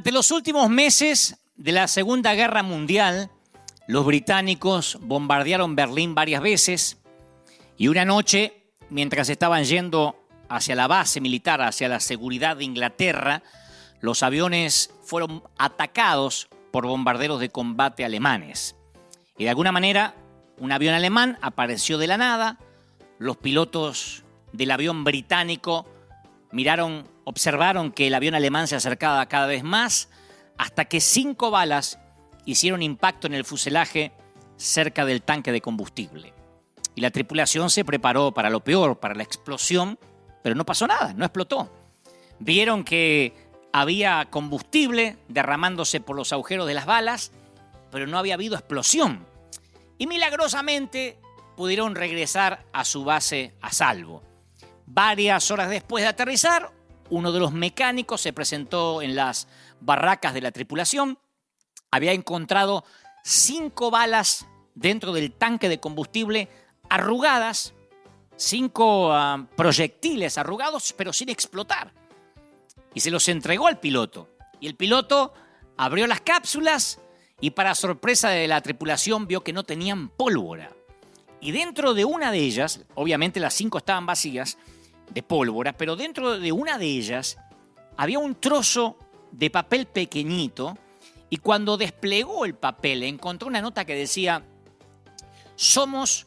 Durante los últimos meses de la Segunda Guerra Mundial, los británicos bombardearon Berlín varias veces y una noche, mientras estaban yendo hacia la base militar, hacia la seguridad de Inglaterra, los aviones fueron atacados por bombarderos de combate alemanes. Y de alguna manera, un avión alemán apareció de la nada. Los pilotos del avión británico observaron que el avión alemán se acercaba cada vez más hasta que 5 balas hicieron impacto en el fuselaje cerca del tanque de combustible. Y la tripulación se preparó para lo peor, para la explosión, pero no pasó nada, no explotó. Vieron que había combustible derramándose por los agujeros de las balas, pero no había habido explosión. Y milagrosamente pudieron regresar a su base a salvo. Varias horas después de aterrizar, uno de los mecánicos se presentó en las barracas de la tripulación. Había encontrado 5 balas dentro del tanque de combustible arrugadas, 5 proyectiles arrugados, pero sin explotar. Y se los entregó al piloto. Y el piloto abrió las cápsulas y, para sorpresa de la tripulación, vio que no tenían pólvora. Y dentro de una de ellas, obviamente las 5 estaban vacías de pólvora, pero dentro de una de ellas había un trozo de papel pequeñito, y cuando desplegó el papel encontró una nota que decía: somos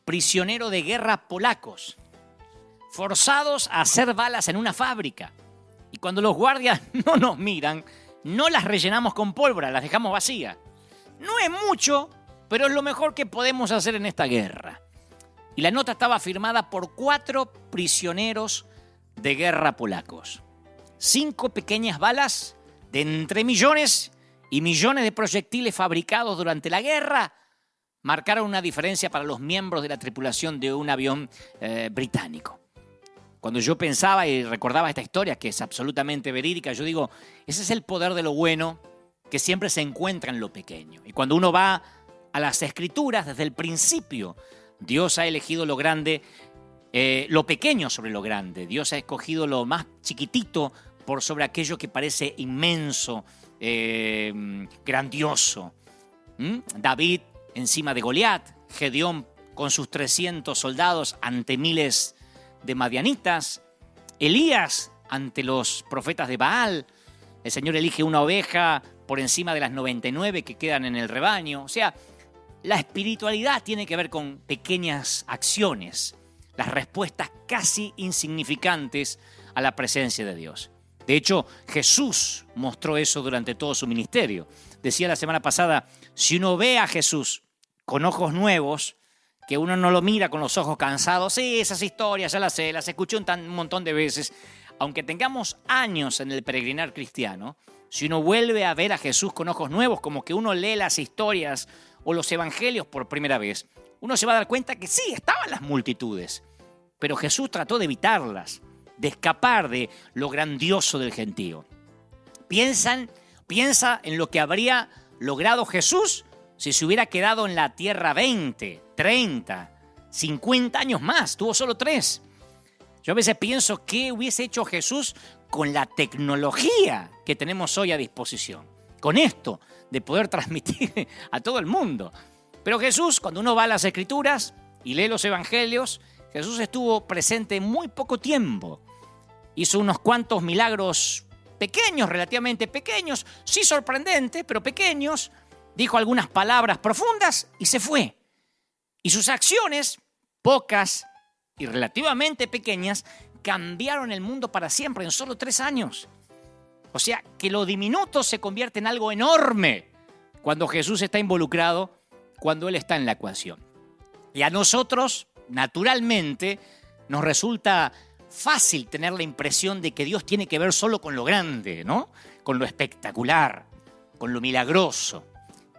prisioneros de guerra polacos, forzados a hacer balas en una fábrica. Y cuando los guardias no nos miran, no las rellenamos con pólvora, las dejamos vacías. No es mucho, pero es lo mejor que podemos hacer en esta guerra. Y la nota estaba firmada por 4 prisioneros de guerra polacos. 5 pequeñas balas de entre millones y millones de proyectiles fabricados durante la guerra marcaron una diferencia para los miembros de la tripulación de un avión británico. Cuando yo pensaba y recordaba esta historia, que es absolutamente verídica, yo digo, ese es el poder de lo bueno que siempre se encuentra en lo pequeño. Y cuando uno va a las Escrituras, desde el principio, Dios ha elegido lo grande, lo pequeño sobre lo grande. Dios ha escogido lo más chiquitito por sobre aquello que parece inmenso, grandioso. David encima de Goliat, Gedeón con sus 300 soldados ante miles de madianitas, Elías ante los profetas de Baal. El Señor elige una oveja por encima de las 99 que quedan en el rebaño. O sea, la espiritualidad tiene que ver con pequeñas acciones, las respuestas casi insignificantes a la presencia de Dios. De hecho, Jesús mostró eso durante todo su ministerio. Decía la semana pasada, si uno ve a Jesús con ojos nuevos, que uno no lo mira con los ojos cansados, sí, esas historias ya las sé, las escuché un montón de veces. Aunque tengamos años en el peregrinar cristiano, si uno vuelve a ver a Jesús con ojos nuevos, como que uno lee las historias o los evangelios por primera vez, uno se va a dar cuenta que sí, estaban las multitudes, pero Jesús trató de evitarlas, de escapar de lo grandioso del gentío. Piensa en lo que habría logrado Jesús si se hubiera quedado en la tierra 20, 30, 50 años más. Tuvo solo 3. Yo a veces pienso qué hubiese hecho Jesús con la tecnología que tenemos hoy a disposición. Con esto de poder transmitir a todo el mundo. Pero Jesús, cuando uno va a las Escrituras y lee los evangelios, Jesús estuvo presente muy poco tiempo. Hizo unos cuantos milagros pequeños, relativamente pequeños, sí sorprendentes, pero pequeños. Dijo algunas palabras profundas y se fue. Y sus acciones, pocas y relativamente pequeñas, cambiaron el mundo para siempre en solo 3 años. O sea, que lo diminuto se convierte en algo enorme cuando Jesús está involucrado, cuando Él está en la ecuación. Y a nosotros, naturalmente, nos resulta fácil tener la impresión de que Dios tiene que ver solo con lo grande, ¿no? Con lo espectacular, con lo milagroso.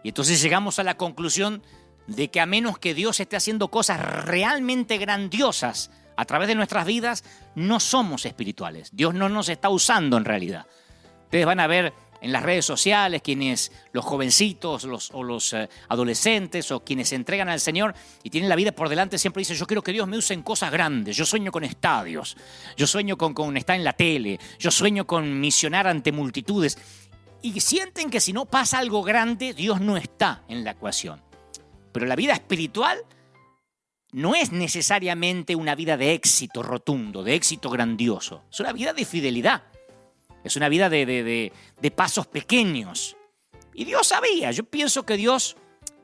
Y entonces llegamos a la conclusión de que a menos que Dios esté haciendo cosas realmente grandiosas a través de nuestras vidas, no somos espirituales. Dios no nos está usando en realidad. Ustedes van a ver en las redes sociales los jovencitos o los adolescentes o quienes se entregan al Señor y tienen la vida por delante, siempre dicen: yo quiero que Dios me use en cosas grandes, yo sueño con estadios, yo sueño con estar en la tele, yo sueño con misionar ante multitudes. y sienten que si no pasa algo grande, Dios no está en la ecuación. Pero la vida espiritual no es necesariamente una vida de éxito rotundo, de éxito grandioso. Es una vida de fidelidad. Es una vida de pasos pequeños. Y Dios sabía. Yo pienso que Dios,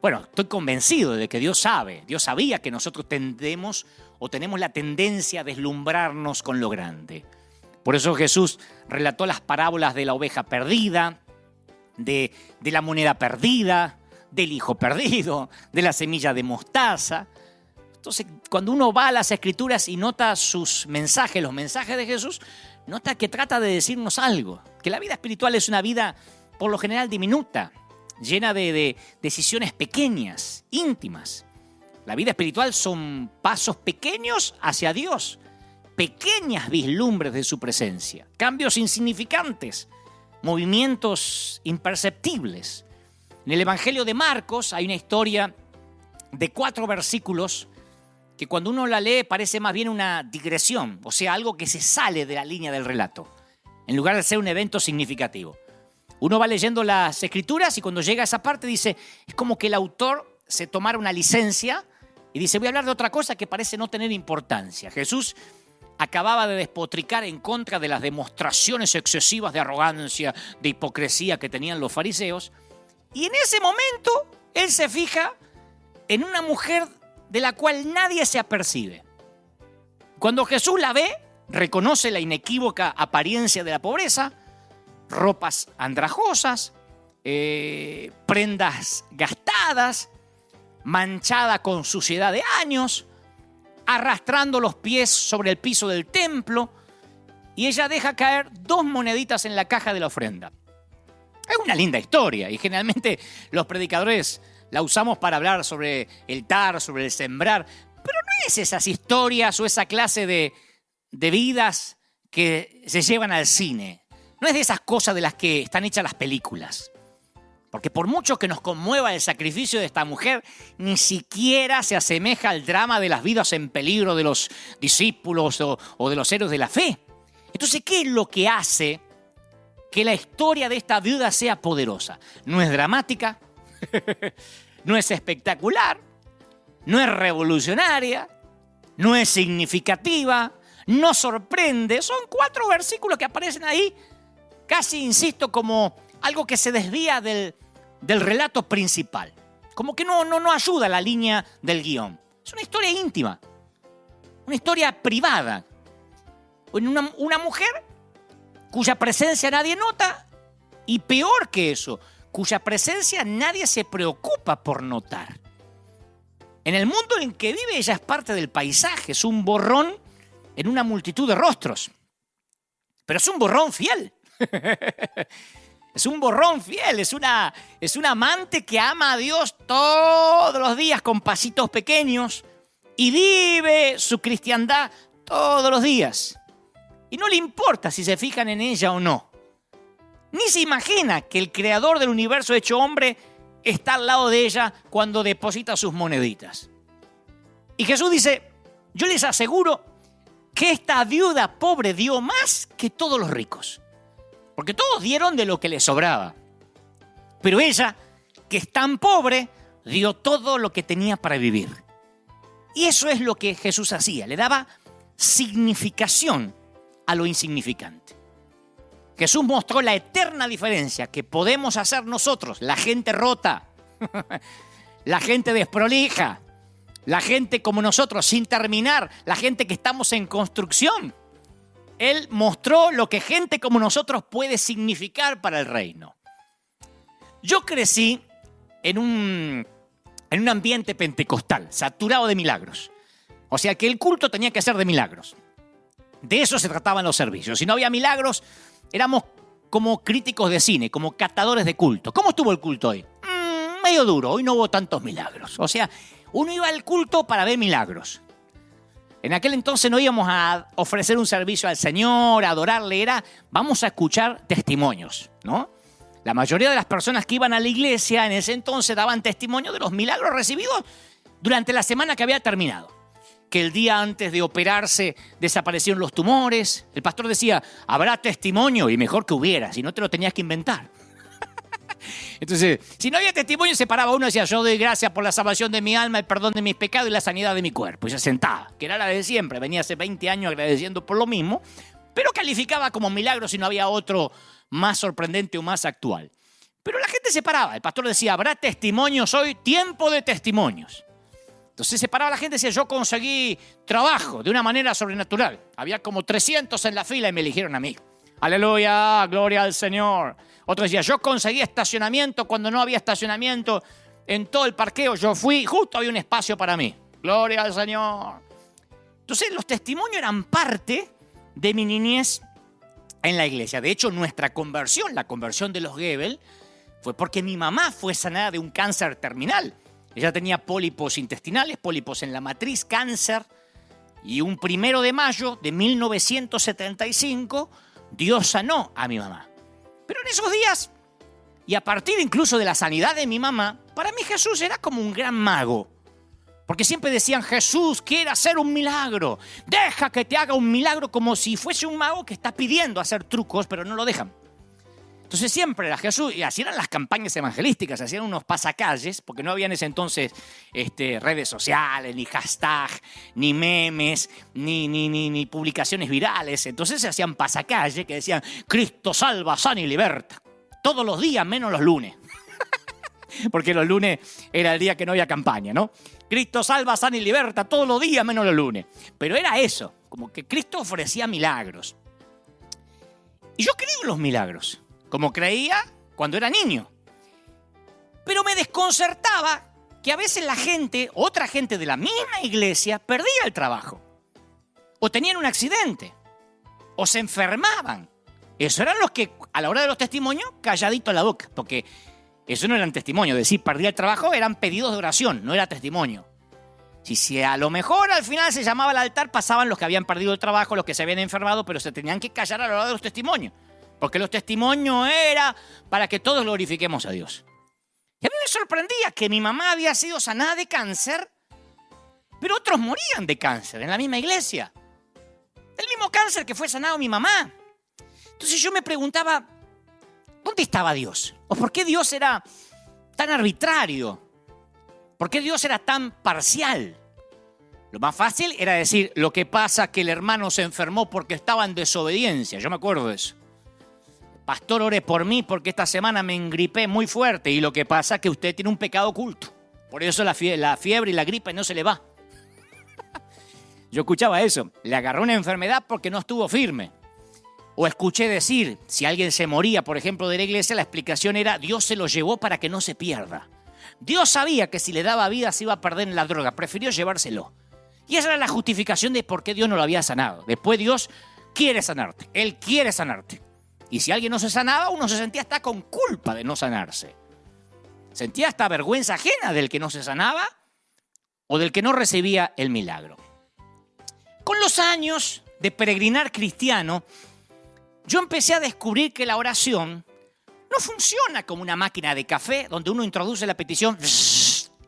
estoy convencido de que Dios sabe. Dios sabía que nosotros tenemos la tendencia a deslumbrarnos con lo grande. Por eso Jesús relató las parábolas de la oveja perdida, de la moneda perdida, del hijo perdido, de la semilla de mostaza. Entonces, cuando uno va a las Escrituras y nota sus mensajes, los mensajes de Jesús, nota que trata de decirnos algo, que la vida espiritual es una vida, por lo general, diminuta, llena de decisiones pequeñas, íntimas. La vida espiritual son pasos pequeños hacia Dios, pequeñas vislumbres de su presencia, cambios insignificantes, movimientos imperceptibles. En el Evangelio de Marcos hay una historia de 4 versículos que cuando uno la lee parece más bien una digresión, o sea, algo que se sale de la línea del relato, en lugar de ser un evento significativo. Uno va leyendo las Escrituras y cuando llega a esa parte dice, es como que el autor se tomara una licencia y dice, voy a hablar de otra cosa que parece no tener importancia. Jesús acababa de despotricar en contra de las demostraciones excesivas de arrogancia, de hipocresía que tenían los fariseos, y en ese momento él se fija en una mujer de la cual nadie se apercibe. Cuando Jesús la ve, reconoce la inequívoca apariencia de la pobreza, ropas andrajosas, prendas gastadas, manchada con suciedad de años, arrastrando los pies sobre el piso del templo, y ella deja caer 2 moneditas en la caja de la ofrenda. Es una linda historia y generalmente los predicadores la usamos para hablar sobre el dar, sobre el sembrar, pero no es esas historias o esa clase de vidas que se llevan al cine. No es de esas cosas de las que están hechas las películas. Porque por mucho que nos conmueva el sacrificio de esta mujer, ni siquiera se asemeja al drama de las vidas en peligro de los discípulos o de los héroes de la fe. Entonces, ¿qué es lo que hace que la historia de esta viuda sea poderosa? No es dramática, no es espectacular, no es revolucionaria, no es significativa, no sorprende. Son 4 versículos que aparecen ahí, casi, insisto, como algo que se desvía del relato principal. Como que no ayuda a la línea del guión. Es una historia íntima, una historia privada. Una mujer cuya presencia nadie nota y peor que eso, cuya presencia nadie se preocupa por notar. En el mundo en que vive ella es parte del paisaje, es un borrón en una multitud de rostros. Pero es un borrón fiel. Es un borrón fiel, es una amante que ama a Dios todos los días con pasitos pequeños y vive su cristiandad todos los días. Y no le importa si se fijan en ella o no. Ni se imagina que el creador del universo hecho hombre está al lado de ella cuando deposita sus moneditas. Y Jesús dice, yo les aseguro que esta viuda pobre dio más que todos los ricos. Porque todos dieron de lo que les sobraba. Pero ella, que es tan pobre, dio todo lo que tenía para vivir. Y eso es lo que Jesús hacía. Le daba significación a lo insignificante. Jesús mostró la eterna diferencia que podemos hacer nosotros, la gente rota, la gente desprolija, la gente como nosotros sin terminar, la gente que estamos en construcción. Él mostró lo que gente como nosotros puede significar para el reino. Yo crecí en un ambiente pentecostal, saturado de milagros. O sea que el culto tenía que ser de milagros. De eso se trataban los servicios. Si no había milagros, éramos como críticos de cine, como catadores de culto. ¿Cómo estuvo el culto hoy? Medio duro, hoy no hubo tantos milagros. O sea, uno iba al culto para ver milagros. En aquel entonces no íbamos a ofrecer un servicio al Señor, a adorarle, vamos a escuchar testimonios, ¿no? La mayoría de las personas que iban a la iglesia en ese entonces daban testimonio de los milagros recibidos durante la semana que había terminado. Que el día antes de operarse desaparecieron los tumores. El pastor decía, habrá testimonio, y mejor que hubiera, si no te lo tenías que inventar. Entonces, si no había testimonio, se paraba uno y decía, yo doy gracias por la salvación de mi alma, el perdón de mis pecados y la sanidad de mi cuerpo. Y se sentaba, que era la de siempre. Venía hace 20 años agradeciendo por lo mismo, pero calificaba como milagro si no había otro más sorprendente o más actual. Pero la gente se paraba. El pastor decía, habrá testimonios hoy, tiempo de testimonios. Entonces se paraba la gente y decía, yo conseguí trabajo de una manera sobrenatural. Había como 300 en la fila y me eligieron a mí. Aleluya, gloria al Señor. Otro decía, yo conseguí estacionamiento cuando no había estacionamiento en todo el parqueo. Yo fui, justo había un espacio para mí. Gloria al Señor. Entonces los testimonios eran parte de mi niñez en la iglesia. De hecho, nuestra conversión, la conversión de los Gebel, fue porque mi mamá fue sanada de un cáncer terminal. Ella tenía pólipos intestinales, pólipos en la matriz, cáncer. Y un 1 de mayo de 1975, Dios sanó a mi mamá. Pero en esos días, y a partir incluso de la sanidad de mi mamá, para mí Jesús era como un gran mago. Porque siempre decían, Jesús quiere hacer un milagro. Deja que te haga un milagro, como si fuese un mago que está pidiendo hacer trucos, pero no lo dejan. Entonces siempre era Jesús, y así eran las campañas evangelísticas, hacían unos pasacalles, porque no había en ese entonces redes sociales, ni hashtag, ni memes, ni publicaciones virales. Entonces se hacían pasacalles que decían, Cristo salva, sana y liberta. Todos los días, menos los lunes. Porque los lunes era el día que no había campaña, ¿no? Cristo salva, sana y liberta todos los días, menos los lunes. Pero era eso, como que Cristo ofrecía milagros. Y yo creo en los milagros, como creía cuando era niño. Pero me desconcertaba que a veces la gente, otra gente de la misma iglesia, perdía el trabajo. O tenían un accidente. O se enfermaban. Esos eran los que, a la hora de los testimonios, calladito la boca. Porque eso no eran testimonios. Decir, perdí el trabajo, eran pedidos de oración, no era testimonio. Si a lo mejor al final se llamaba al altar, pasaban los que habían perdido el trabajo, los que se habían enfermado, pero se tenían que callar a la hora de los testimonios. Porque los testimonios era para que todos glorifiquemos a Dios. Y a mí me sorprendía que mi mamá había sido sanada de cáncer, pero otros morían de cáncer en la misma iglesia. El mismo cáncer que fue sanado mi mamá. Entonces yo me preguntaba, ¿dónde estaba Dios? ¿O por qué Dios era tan arbitrario? ¿Por qué Dios era tan parcial? Lo más fácil era decir, lo que pasa es que el hermano se enfermó porque estaba en desobediencia. Yo me acuerdo de eso. Pastor, ore por mí porque esta semana me engripé muy fuerte y lo que pasa es que usted tiene un pecado oculto. Por eso la fiebre y la gripe no se le va. Yo escuchaba eso. Le agarró una enfermedad porque no estuvo firme. O escuché decir, si alguien se moría, por ejemplo, de la iglesia, la explicación era, Dios se lo llevó para que no se pierda. Dios sabía que si le daba vida se iba a perder en la droga. Prefirió llevárselo. Y esa era la justificación de por qué Dios no lo había sanado. Después Dios quiere sanarte. Él quiere sanarte. Y si alguien no se sanaba, uno se sentía hasta con culpa de no sanarse. Sentía hasta vergüenza ajena del que no se sanaba o del que no recibía el milagro. Con los años de peregrinar cristiano, yo empecé a descubrir que la oración no funciona como una máquina de café donde uno introduce la petición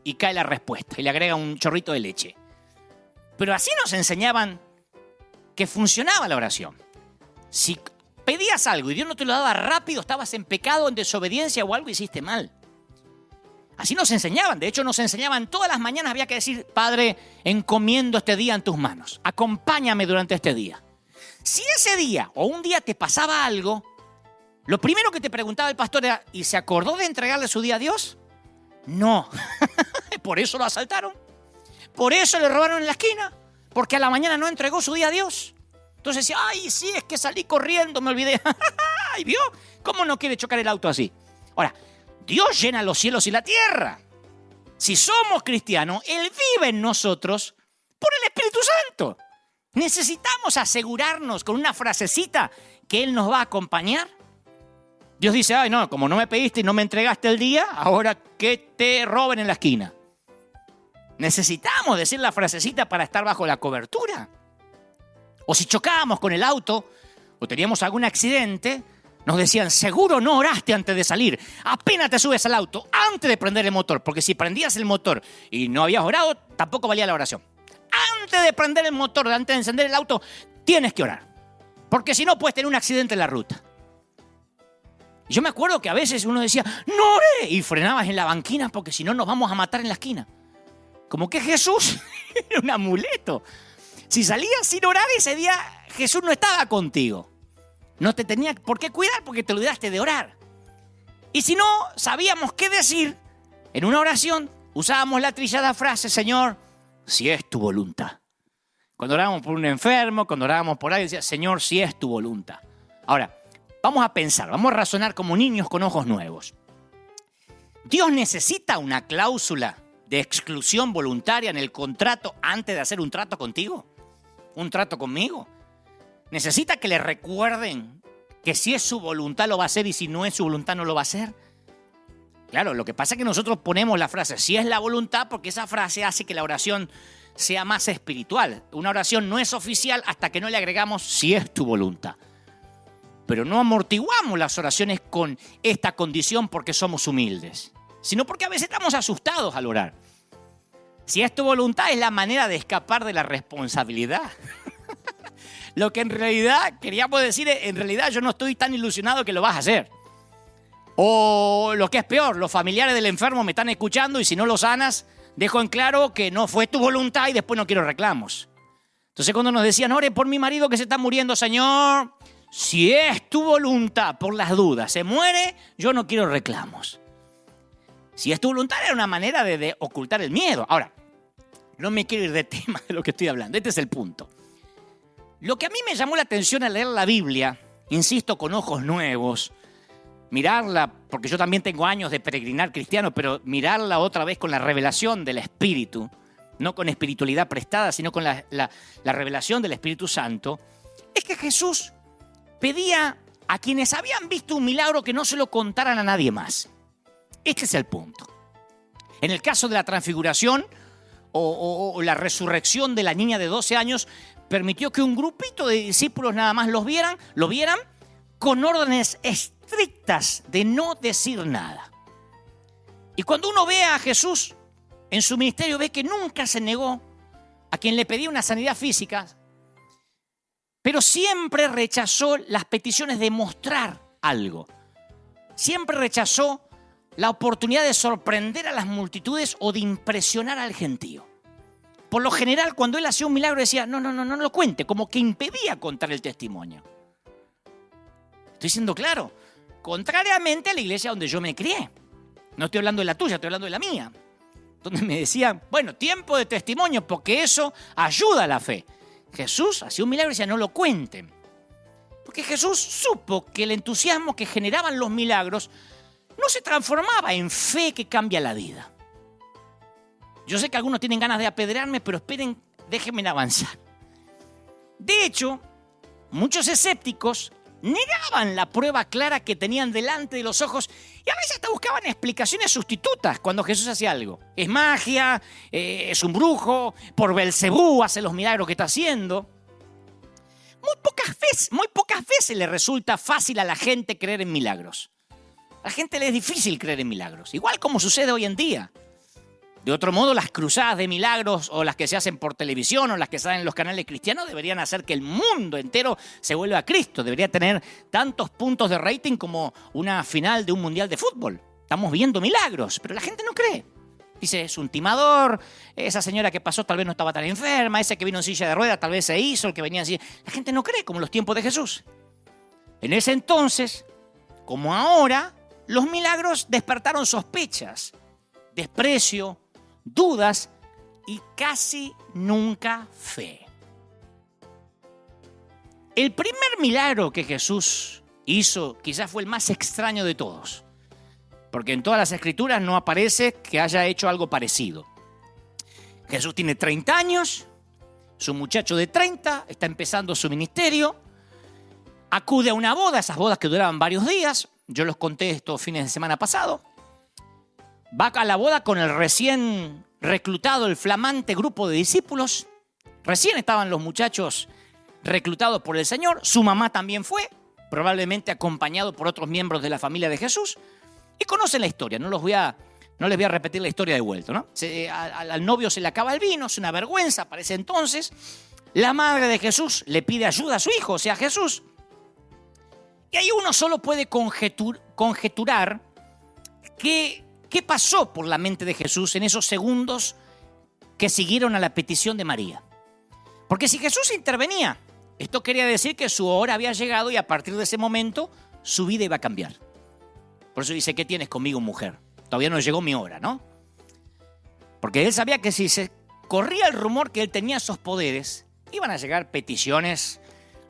y cae la respuesta y le agrega un chorrito de leche. Pero así nos enseñaban que funcionaba la oración. Si pedías algo y Dios no te lo daba rápido, estabas en pecado, en desobediencia o algo hiciste mal. Así nos enseñaban. De hecho, nos enseñaban todas las mañanas. Había que decir, Padre, encomiendo este día en tus manos. Acompáñame durante este día. Si ese día o un día te pasaba algo, lo primero que te preguntaba el pastor era, ¿y se acordó de entregarle su día a Dios? No. Por eso lo asaltaron. Por eso le robaron en la esquina. Porque a la mañana no entregó su día a Dios. Entonces decía, ay, sí, es que salí corriendo, me olvidé. ¿Y vio? ¿Cómo no quiere chocar el auto así? Ahora, Dios llena los cielos y la tierra. Si somos cristianos, Él vive en nosotros por el Espíritu Santo. Necesitamos asegurarnos con una frasecita que Él nos va a acompañar. Dios dice, ay, no, como no me pediste y no me entregaste el día, ahora que te roben en la esquina. Necesitamos decir la frasecita para estar bajo la cobertura. O si chocábamos con el auto o teníamos algún accidente, nos decían, seguro no oraste antes de salir. Apenas te subes al auto, antes de prender el motor. Porque si prendías el motor y no habías orado, tampoco valía la oración. Antes de prender el motor, antes de encender el auto, tienes que orar. Porque si no, puedes tener un accidente en la ruta. Y yo me acuerdo que a veces uno decía, ¡no oré! Y frenabas en la banquina porque si no nos vamos a matar en la esquina. Como que Jesús era un amuleto. Si salías sin orar ese día, Jesús no estaba contigo. No te tenía por qué cuidar porque te olvidaste de orar. Y si no sabíamos qué decir, en una oración usábamos la trillada frase, Señor, si es tu voluntad. Cuando orábamos por un enfermo, cuando orábamos por alguien, decía, Señor, si es tu voluntad. Ahora, vamos a pensar, vamos a razonar como niños con ojos nuevos. ¿Dios necesita una cláusula de exclusión voluntaria en el contrato antes de hacer un trato contigo? ¿Un trato conmigo? ¿Necesita que le recuerden que si es su voluntad lo va a hacer y si no es su voluntad no lo va a hacer? Claro, lo que pasa es que nosotros ponemos la frase si es la voluntad porque esa frase hace que la oración sea más espiritual. Una oración no es oficial hasta que no le agregamos si es tu voluntad. Pero no amortiguamos las oraciones con esta condición porque somos humildes, sino porque a veces estamos asustados al orar. Si es tu voluntad es la manera de escapar de la responsabilidad. Lo que en realidad queríamos decir es, en realidad yo no estoy tan ilusionado que lo vas a hacer. O lo que es peor, los familiares del enfermo me están escuchando y si no lo sanas, dejo en claro que no fue tu voluntad y después no quiero reclamos. Entonces cuando nos decían, ore por mi marido que se está muriendo, Señor, si es tu voluntad, por las dudas, se muere, yo no quiero reclamos. Si es tu voluntad era una manera de ocultar el miedo. Ahora, no me quiero ir de tema de lo que estoy hablando, este es el punto. Lo que a mí me llamó la atención al leer la Biblia, insisto, con ojos nuevos, mirarla, porque yo también tengo años de peregrinar cristiano, pero mirarla otra vez con la revelación del Espíritu, no con espiritualidad prestada, sino con la revelación del Espíritu Santo, es que Jesús pedía a quienes habían visto un milagro que no se lo contaran a nadie más. Este es el punto. En el caso de la transfiguración o la resurrección de la niña de 12 años, permitió que un grupito de discípulos nada más lo vieran con órdenes estrictas de no decir nada. Y cuando uno ve a Jesús en su ministerio, ve que nunca se negó a quien le pedía una sanidad física, pero siempre rechazó las peticiones de mostrar algo. Siempre rechazó la oportunidad de sorprender a las multitudes o de impresionar al gentío. Por lo general, cuando él hacía un milagro decía, no lo cuente, como que impedía contar el testimonio. Estoy siendo claro, contrariamente a la iglesia donde yo me crié. No estoy hablando de la tuya, estoy hablando de la mía. Donde me decían, bueno, tiempo de testimonio, porque eso ayuda a la fe. Jesús hacía un milagro y decía, no lo cuenten. Porque Jesús supo que el entusiasmo que generaban los milagros no se transformaba en fe que cambia la vida. Yo sé que algunos tienen ganas de apedrearme, pero esperen, déjenme avanzar. De hecho, muchos escépticos negaban la prueba clara que tenían delante de los ojos y a veces hasta buscaban explicaciones sustitutas cuando Jesús hacía algo. Es magia, es un brujo, por Belcebú hace los milagros que está haciendo. Muy pocas veces le resulta fácil a la gente creer en milagros. A la gente le es difícil creer en milagros, igual como sucede hoy en día. De otro modo, las cruzadas de milagros o las que se hacen por televisión o las que salen en los canales cristianos deberían hacer que el mundo entero se vuelva a Cristo. Debería tener tantos puntos de rating como una final de un mundial de fútbol. Estamos viendo milagros, pero la gente no cree. Dice, es un timador, esa señora que pasó tal vez no estaba tan enferma, ese que vino en silla de ruedas tal vez se hizo, el que venía así. La gente no cree como en los tiempos de Jesús. En ese entonces, como ahora, los milagros despertaron sospechas, desprecio, dudas y casi nunca fe. El primer milagro que Jesús hizo quizás fue el más extraño de todos, porque en todas las escrituras no aparece que haya hecho algo parecido. Jesús tiene 30 años, su muchacho de 30 está empezando su ministerio, acude a una boda, esas bodas que duraban varios días, yo los conté estos fines de semana pasado. Va a la boda con el recién reclutado, el flamante grupo de discípulos. Recién estaban los muchachos reclutados por el Señor. Su mamá también fue, probablemente acompañado por otros miembros de la familia de Jesús. Y conocen la historia, no les voy a repetir la historia de vuelta, ¿no? Al novio se le acaba el vino, es una vergüenza para ese entonces. La madre de Jesús le pide ayuda a su hijo, o sea, a Jesús. Y ahí uno solo puede conjeturar qué pasó por la mente de Jesús en esos segundos que siguieron a la petición de María. Porque si Jesús intervenía, esto quería decir que su hora había llegado y a partir de ese momento su vida iba a cambiar. Por eso dice, ¿qué tienes conmigo, mujer? Todavía no llegó mi hora, ¿no? Porque él sabía que si se corría el rumor que él tenía esos poderes, iban a llegar peticiones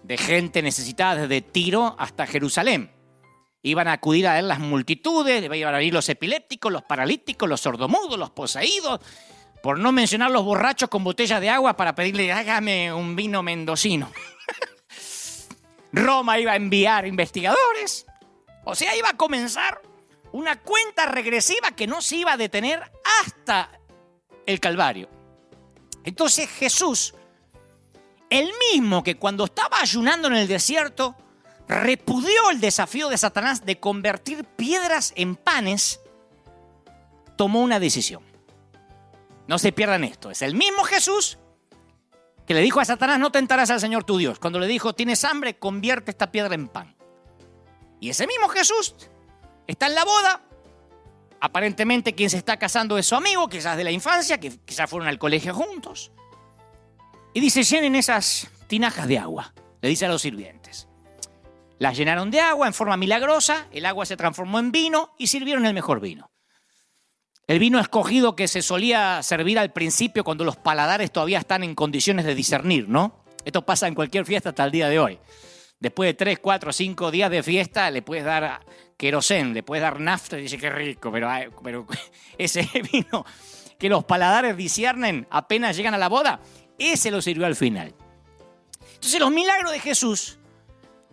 de gente necesitada desde Tiro hasta Jerusalén. Iban a acudir a él las multitudes, iban a venir los epilépticos, los paralíticos, los sordomudos, los poseídos, por no mencionar los borrachos con botellas de agua para pedirle, hágame un vino mendocino. Roma iba a enviar investigadores. O sea, iba a comenzar una cuenta regresiva que no se iba a detener hasta el Calvario. Entonces Jesús, el mismo que cuando estaba ayunando en el desierto, repudió el desafío de Satanás de convertir piedras en panes, tomó una decisión. No se pierdan esto. Es el mismo Jesús que le dijo a Satanás, no tentarás al Señor tu Dios. Cuando le dijo, tienes hambre, convierte esta piedra en pan. Y ese mismo Jesús está en la boda. Aparentemente quien se está casando es su amigo, quizás de la infancia, que quizás fueron al colegio juntos. Y dice, llenen esas tinajas de agua, le dice a los sirvientes. Las llenaron de agua en forma milagrosa, el agua se transformó en vino y sirvieron el mejor vino. El vino escogido que se solía servir al principio cuando los paladares todavía están en condiciones de discernir, ¿no? Esto pasa en cualquier fiesta hasta el día de hoy. Después de 3, 4, 5 días de fiesta le puedes dar querosén, le puedes dar nafta y dice qué rico, pero ese vino que los paladares disciernen apenas llegan a la boda, ese lo sirvió al final. Entonces los milagros de Jesús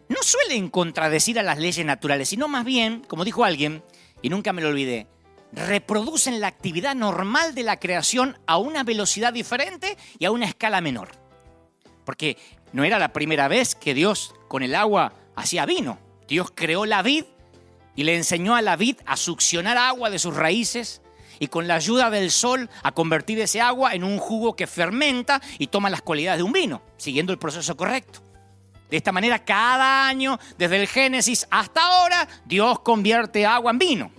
no suelen contradecir a las leyes naturales, sino más bien, como dijo alguien, y nunca me lo olvidé, reproducen la actividad normal de la creación a una velocidad diferente y a una escala menor. Porque no era la primera vez que Dios con el agua hacía vino. Dios creó la vid y le enseñó a la vid a succionar agua de sus raíces y con la ayuda del sol a convertir ese agua en un jugo que fermenta y toma las cualidades de un vino, siguiendo el proceso correcto. De esta manera, cada año, desde el Génesis hasta ahora, Dios convierte agua en vino.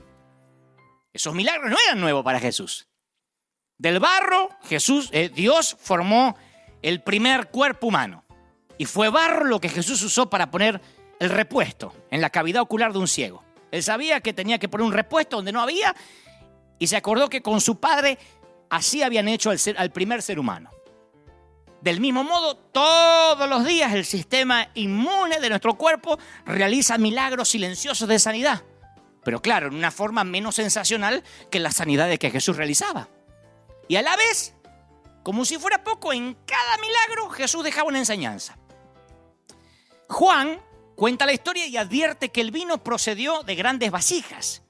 Esos milagros no eran nuevos para Jesús. Del barro, Dios formó el primer cuerpo humano. Y fue barro lo que Jesús usó para poner el repuesto en la cavidad ocular de un ciego. Él sabía que tenía que poner un repuesto donde no había y se acordó que con su padre así habían hecho al primer ser humano. Del mismo modo, todos los días el sistema inmune de nuestro cuerpo realiza milagros silenciosos de sanidad. Pero claro, en una forma menos sensacional que las sanidades que Jesús realizaba. Y a la vez, como si fuera poco, en cada milagro Jesús dejaba una enseñanza. Juan cuenta la historia y advierte que el vino procedió de grandes vasijas.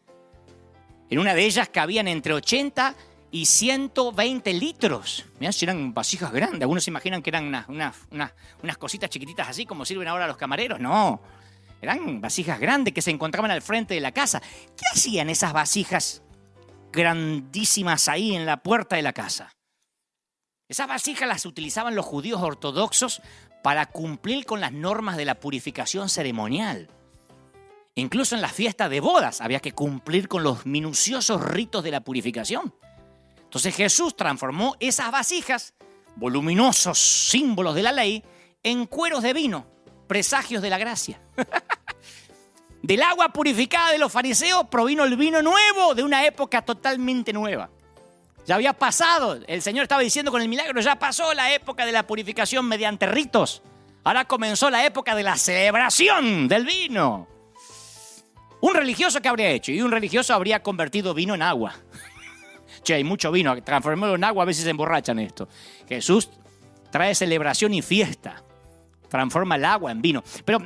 En una de ellas cabían entre 80 y 120 litros. Mirá si eran vasijas grandes. Algunos se imaginan que eran unas cositas chiquititas así como sirven ahora los camareros. No, eran vasijas grandes que se encontraban al frente de la casa. ¿Qué hacían esas vasijas grandísimas ahí en la puerta de la casa? Esas vasijas las utilizaban los judíos ortodoxos para cumplir con las normas de la purificación ceremonial. Incluso en las fiestas de bodas había que cumplir con los minuciosos ritos de la purificación. Entonces Jesús transformó esas vasijas, voluminosos símbolos de la ley, en cueros de vino, presagios de la gracia. Del agua purificada de los fariseos provino el vino nuevo de una época totalmente nueva. Ya había pasado, el Señor estaba diciendo con el milagro, ya pasó la época de la purificación mediante ritos. Ahora comenzó la época de la celebración del vino. Un religioso, ¿qué habría hecho? Y un religioso habría convertido vino en agua. Che, hay mucho vino, transformarlo en agua, a veces se emborrachan esto. Jesús trae celebración y fiesta, transforma el agua en vino. Pero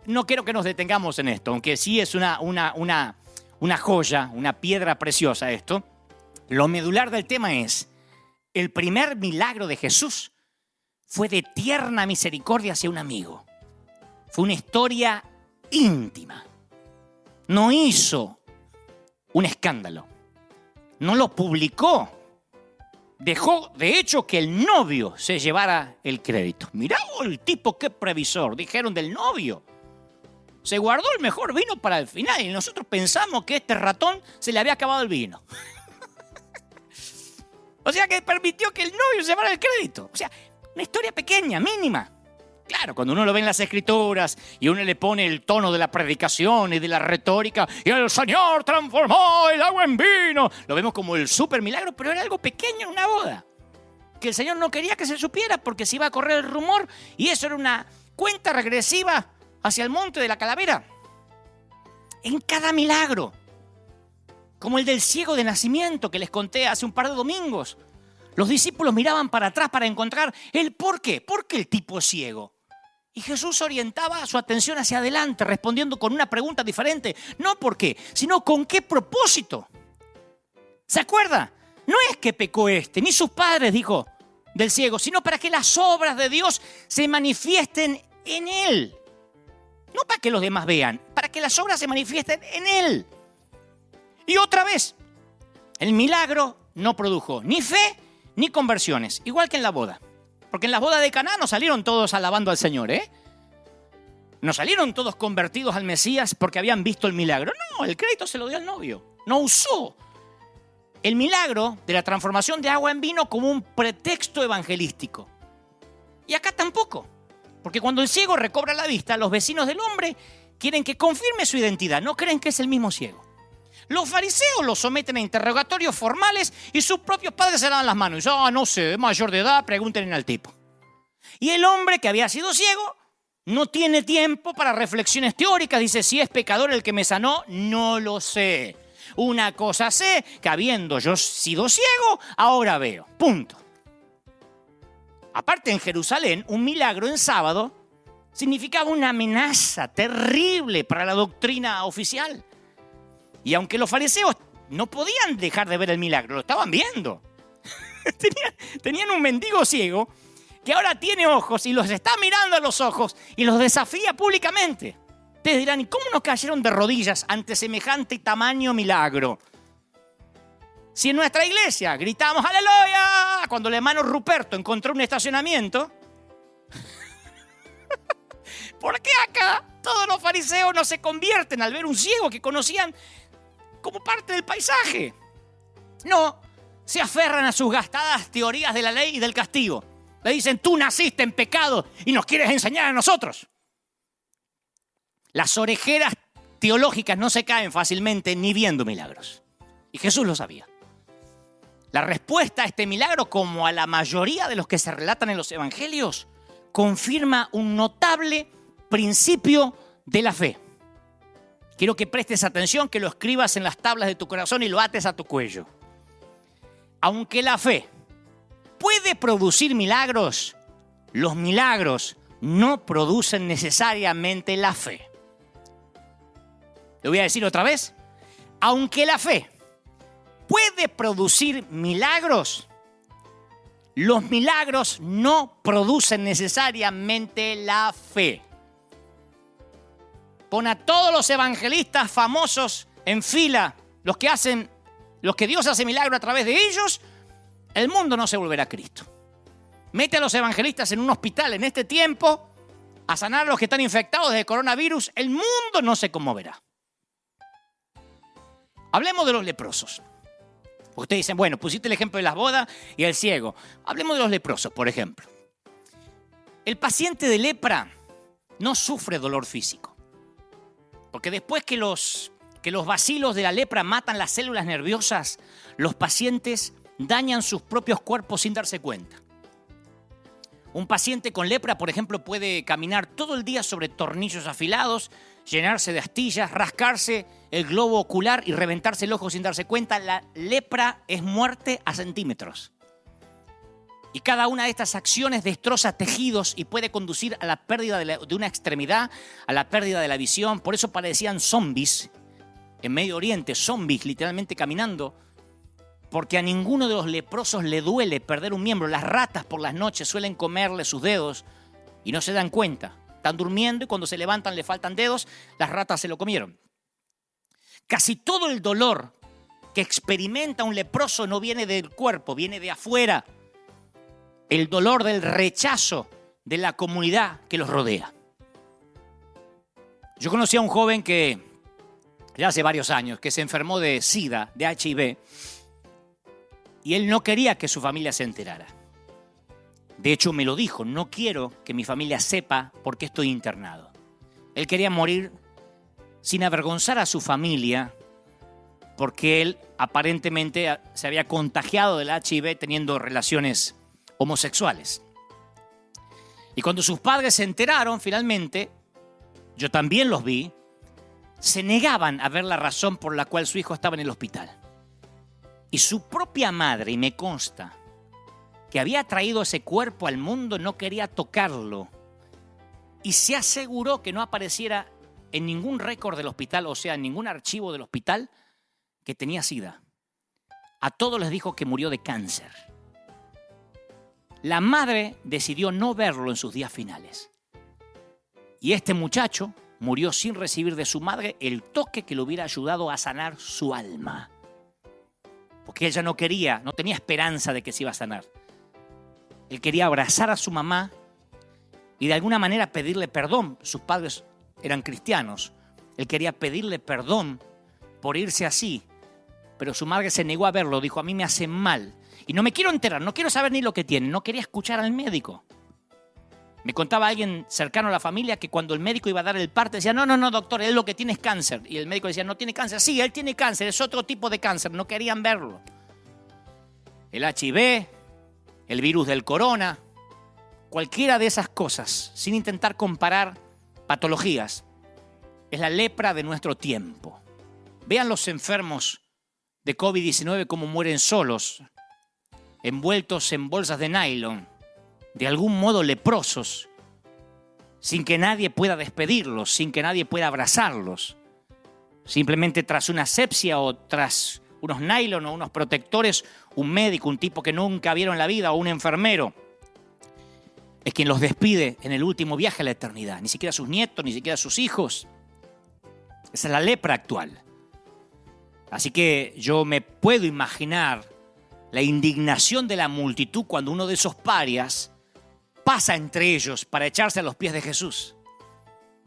no quiero que nos detengamos en esto, aunque sí es una joya, una piedra preciosa esto. Lo medular del tema es, el primer milagro de Jesús fue de tierna misericordia hacia un amigo. Fue una historia íntima. No hizo un escándalo. No lo publicó. Dejó, de hecho, que el novio se llevara el crédito. Mirá el tipo, qué previsor, dijeron del novio. Se guardó el mejor vino para el final y nosotros pensamos que este ratón se le había acabado el vino. O sea que permitió que el novio se llevara el crédito. O sea, una historia pequeña, mínima. Claro, cuando uno lo ve en las Escrituras y uno le pone el tono de la predicación y de la retórica y el Señor transformó el agua en vino, lo vemos como el súper milagro, pero era algo pequeño en una boda. Que el Señor no quería que se supiera porque se iba a correr el rumor y eso era una cuenta regresiva hacia el monte de la calavera. En cada milagro, como el del ciego de nacimiento que les conté hace un par de domingos, los discípulos miraban para atrás para encontrar el por qué. ¿Por qué el tipo es ciego? Y Jesús orientaba su atención hacia adelante, respondiendo con una pregunta diferente. No por qué, sino con qué propósito. ¿Se acuerda? No es que pecó ni sus padres, dijo, del ciego, sino para que las obras de Dios se manifiesten en él. No para que los demás vean, para que las obras se manifiesten en él. Y otra vez, el milagro no produjo ni fe ni conversiones, igual que en la boda. Porque en las bodas de Caná no salieron todos alabando al Señor, ¿eh? No salieron todos convertidos al Mesías porque habían visto el milagro. No, el crédito se lo dio al novio. No usó el milagro de la transformación de agua en vino como un pretexto evangelístico. Y acá tampoco. Porque cuando el ciego recobra la vista, los vecinos del hombre quieren que confirme su identidad. No creen que es el mismo ciego. Los fariseos lo someten a interrogatorios formales y sus propios padres se lavan las manos. Y dicen, no sé, es mayor de edad, pregúntenle al tipo. Y el hombre que había sido ciego no tiene tiempo para reflexiones teóricas. Dice, si es pecador el que me sanó, no lo sé. Una cosa sé, que habiendo yo sido ciego, ahora veo. Punto. Aparte, en Jerusalén, un milagro en sábado significaba una amenaza terrible para la doctrina oficial. Y aunque los fariseos no podían dejar de ver el milagro, lo estaban viendo. Tenían un mendigo ciego que ahora tiene ojos y los está mirando a los ojos y los desafía públicamente. Ustedes dirán, ¿y cómo no cayeron de rodillas ante semejante tamaño milagro? Si en nuestra iglesia gritamos ¡Aleluya! Cuando el hermano Ruperto encontró un estacionamiento, ¿por qué acá todos los fariseos no se convierten al ver un ciego que conocían como parte del paisaje? No, se aferran a sus gastadas teorías de la ley y del castigo. Le dicen, tú naciste en pecado y nos quieres enseñar a nosotros. Las orejeras teológicas no se caen fácilmente ni viendo milagros. Y Jesús lo sabía. La respuesta a este milagro, como a la mayoría de los que se relatan en los evangelios, confirma un notable principio de la fe. Quiero que prestes atención, que lo escribas en las tablas de tu corazón y lo ates a tu cuello. Aunque la fe puede producir milagros, los milagros no producen necesariamente la fe. Lo voy a decir otra vez. Aunque la fe puede producir milagros, los milagros no producen necesariamente la fe. Pon a todos los evangelistas famosos en fila, los que Dios hace milagro a través de ellos, el mundo no se volverá a Cristo. Mete a los evangelistas en un hospital en este tiempo a sanar a los que están infectados de coronavirus, el mundo no se conmoverá. Hablemos de los leprosos. Ustedes dicen, bueno, pusiste el ejemplo de las bodas y el ciego. Hablemos de los leprosos, por ejemplo. El paciente de lepra no sufre dolor físico. Porque después que los bacilos de la lepra matan las células nerviosas, los pacientes dañan sus propios cuerpos sin darse cuenta. Un paciente con lepra, por ejemplo, puede caminar todo el día sobre tornillos afilados, llenarse de astillas, rascarse el globo ocular y reventarse el ojo sin darse cuenta. La lepra es muerte a centímetros. Y cada una de estas acciones destroza tejidos y puede conducir a la pérdida de una extremidad, a la pérdida de la visión. Por eso parecían zombies en Medio Oriente, zombies literalmente caminando, porque a ninguno de los leprosos le duele perder un miembro. Las ratas por las noches suelen comerle sus dedos y no se dan cuenta. Están durmiendo y cuando se levantan le faltan dedos, las ratas se lo comieron. Casi todo el dolor que experimenta un leproso no viene del cuerpo, viene de afuera. El dolor del rechazo de la comunidad que los rodea. Yo conocí a un joven que, ya hace varios años, que se enfermó de SIDA, de HIV, y él no quería que su familia se enterara. De hecho, me lo dijo, no quiero que mi familia sepa por qué estoy internado. Él quería morir sin avergonzar a su familia porque él aparentemente se había contagiado del HIV teniendo relaciones homosexuales. Y cuando sus padres se enteraron, finalmente, yo también los vi, se negaban a ver la razón por la cual su hijo estaba en el hospital. Y su propia madre, y me consta, que había traído ese cuerpo al mundo, no quería tocarlo. Y se aseguró que no apareciera en ningún récord del hospital, o sea, en ningún archivo del hospital, que tenía SIDA. A todos les dijo que murió de cáncer. La madre decidió no verlo en sus días finales. Y este muchacho murió sin recibir de su madre el toque que le hubiera ayudado a sanar su alma. Porque ella no quería, no tenía esperanza de que se iba a sanar. Él quería abrazar a su mamá y de alguna manera pedirle perdón. Sus padres eran cristianos. Él quería pedirle perdón por irse así. Pero su madre se negó a verlo. Dijo, a mí me hace mal. Y no me quiero enterar, no quiero saber ni lo que tiene. No quería escuchar al médico. Me contaba alguien cercano a la familia que cuando el médico iba a dar el parte decía, no, doctor, él lo que tiene es cáncer. Y el médico decía, no tiene cáncer. Sí, él tiene cáncer, es otro tipo de cáncer. No querían verlo. El HIV, el virus del corona, cualquiera de esas cosas, sin intentar comparar patologías, es la lepra de nuestro tiempo. Vean los enfermos de COVID-19 cómo mueren solos, envueltos en bolsas de nylon, de algún modo leprosos, sin que nadie pueda despedirlos, sin que nadie pueda abrazarlos. Simplemente tras una asepsia o tras unos nylon o unos protectores, un médico, un tipo que nunca vieron en la vida o un enfermero, es quien los despide en el último viaje a la eternidad. Ni siquiera sus nietos, ni siquiera sus hijos. Esa es la lepra actual. Así que yo me puedo imaginar la indignación de la multitud cuando uno de esos parias pasa entre ellos para echarse a los pies de Jesús.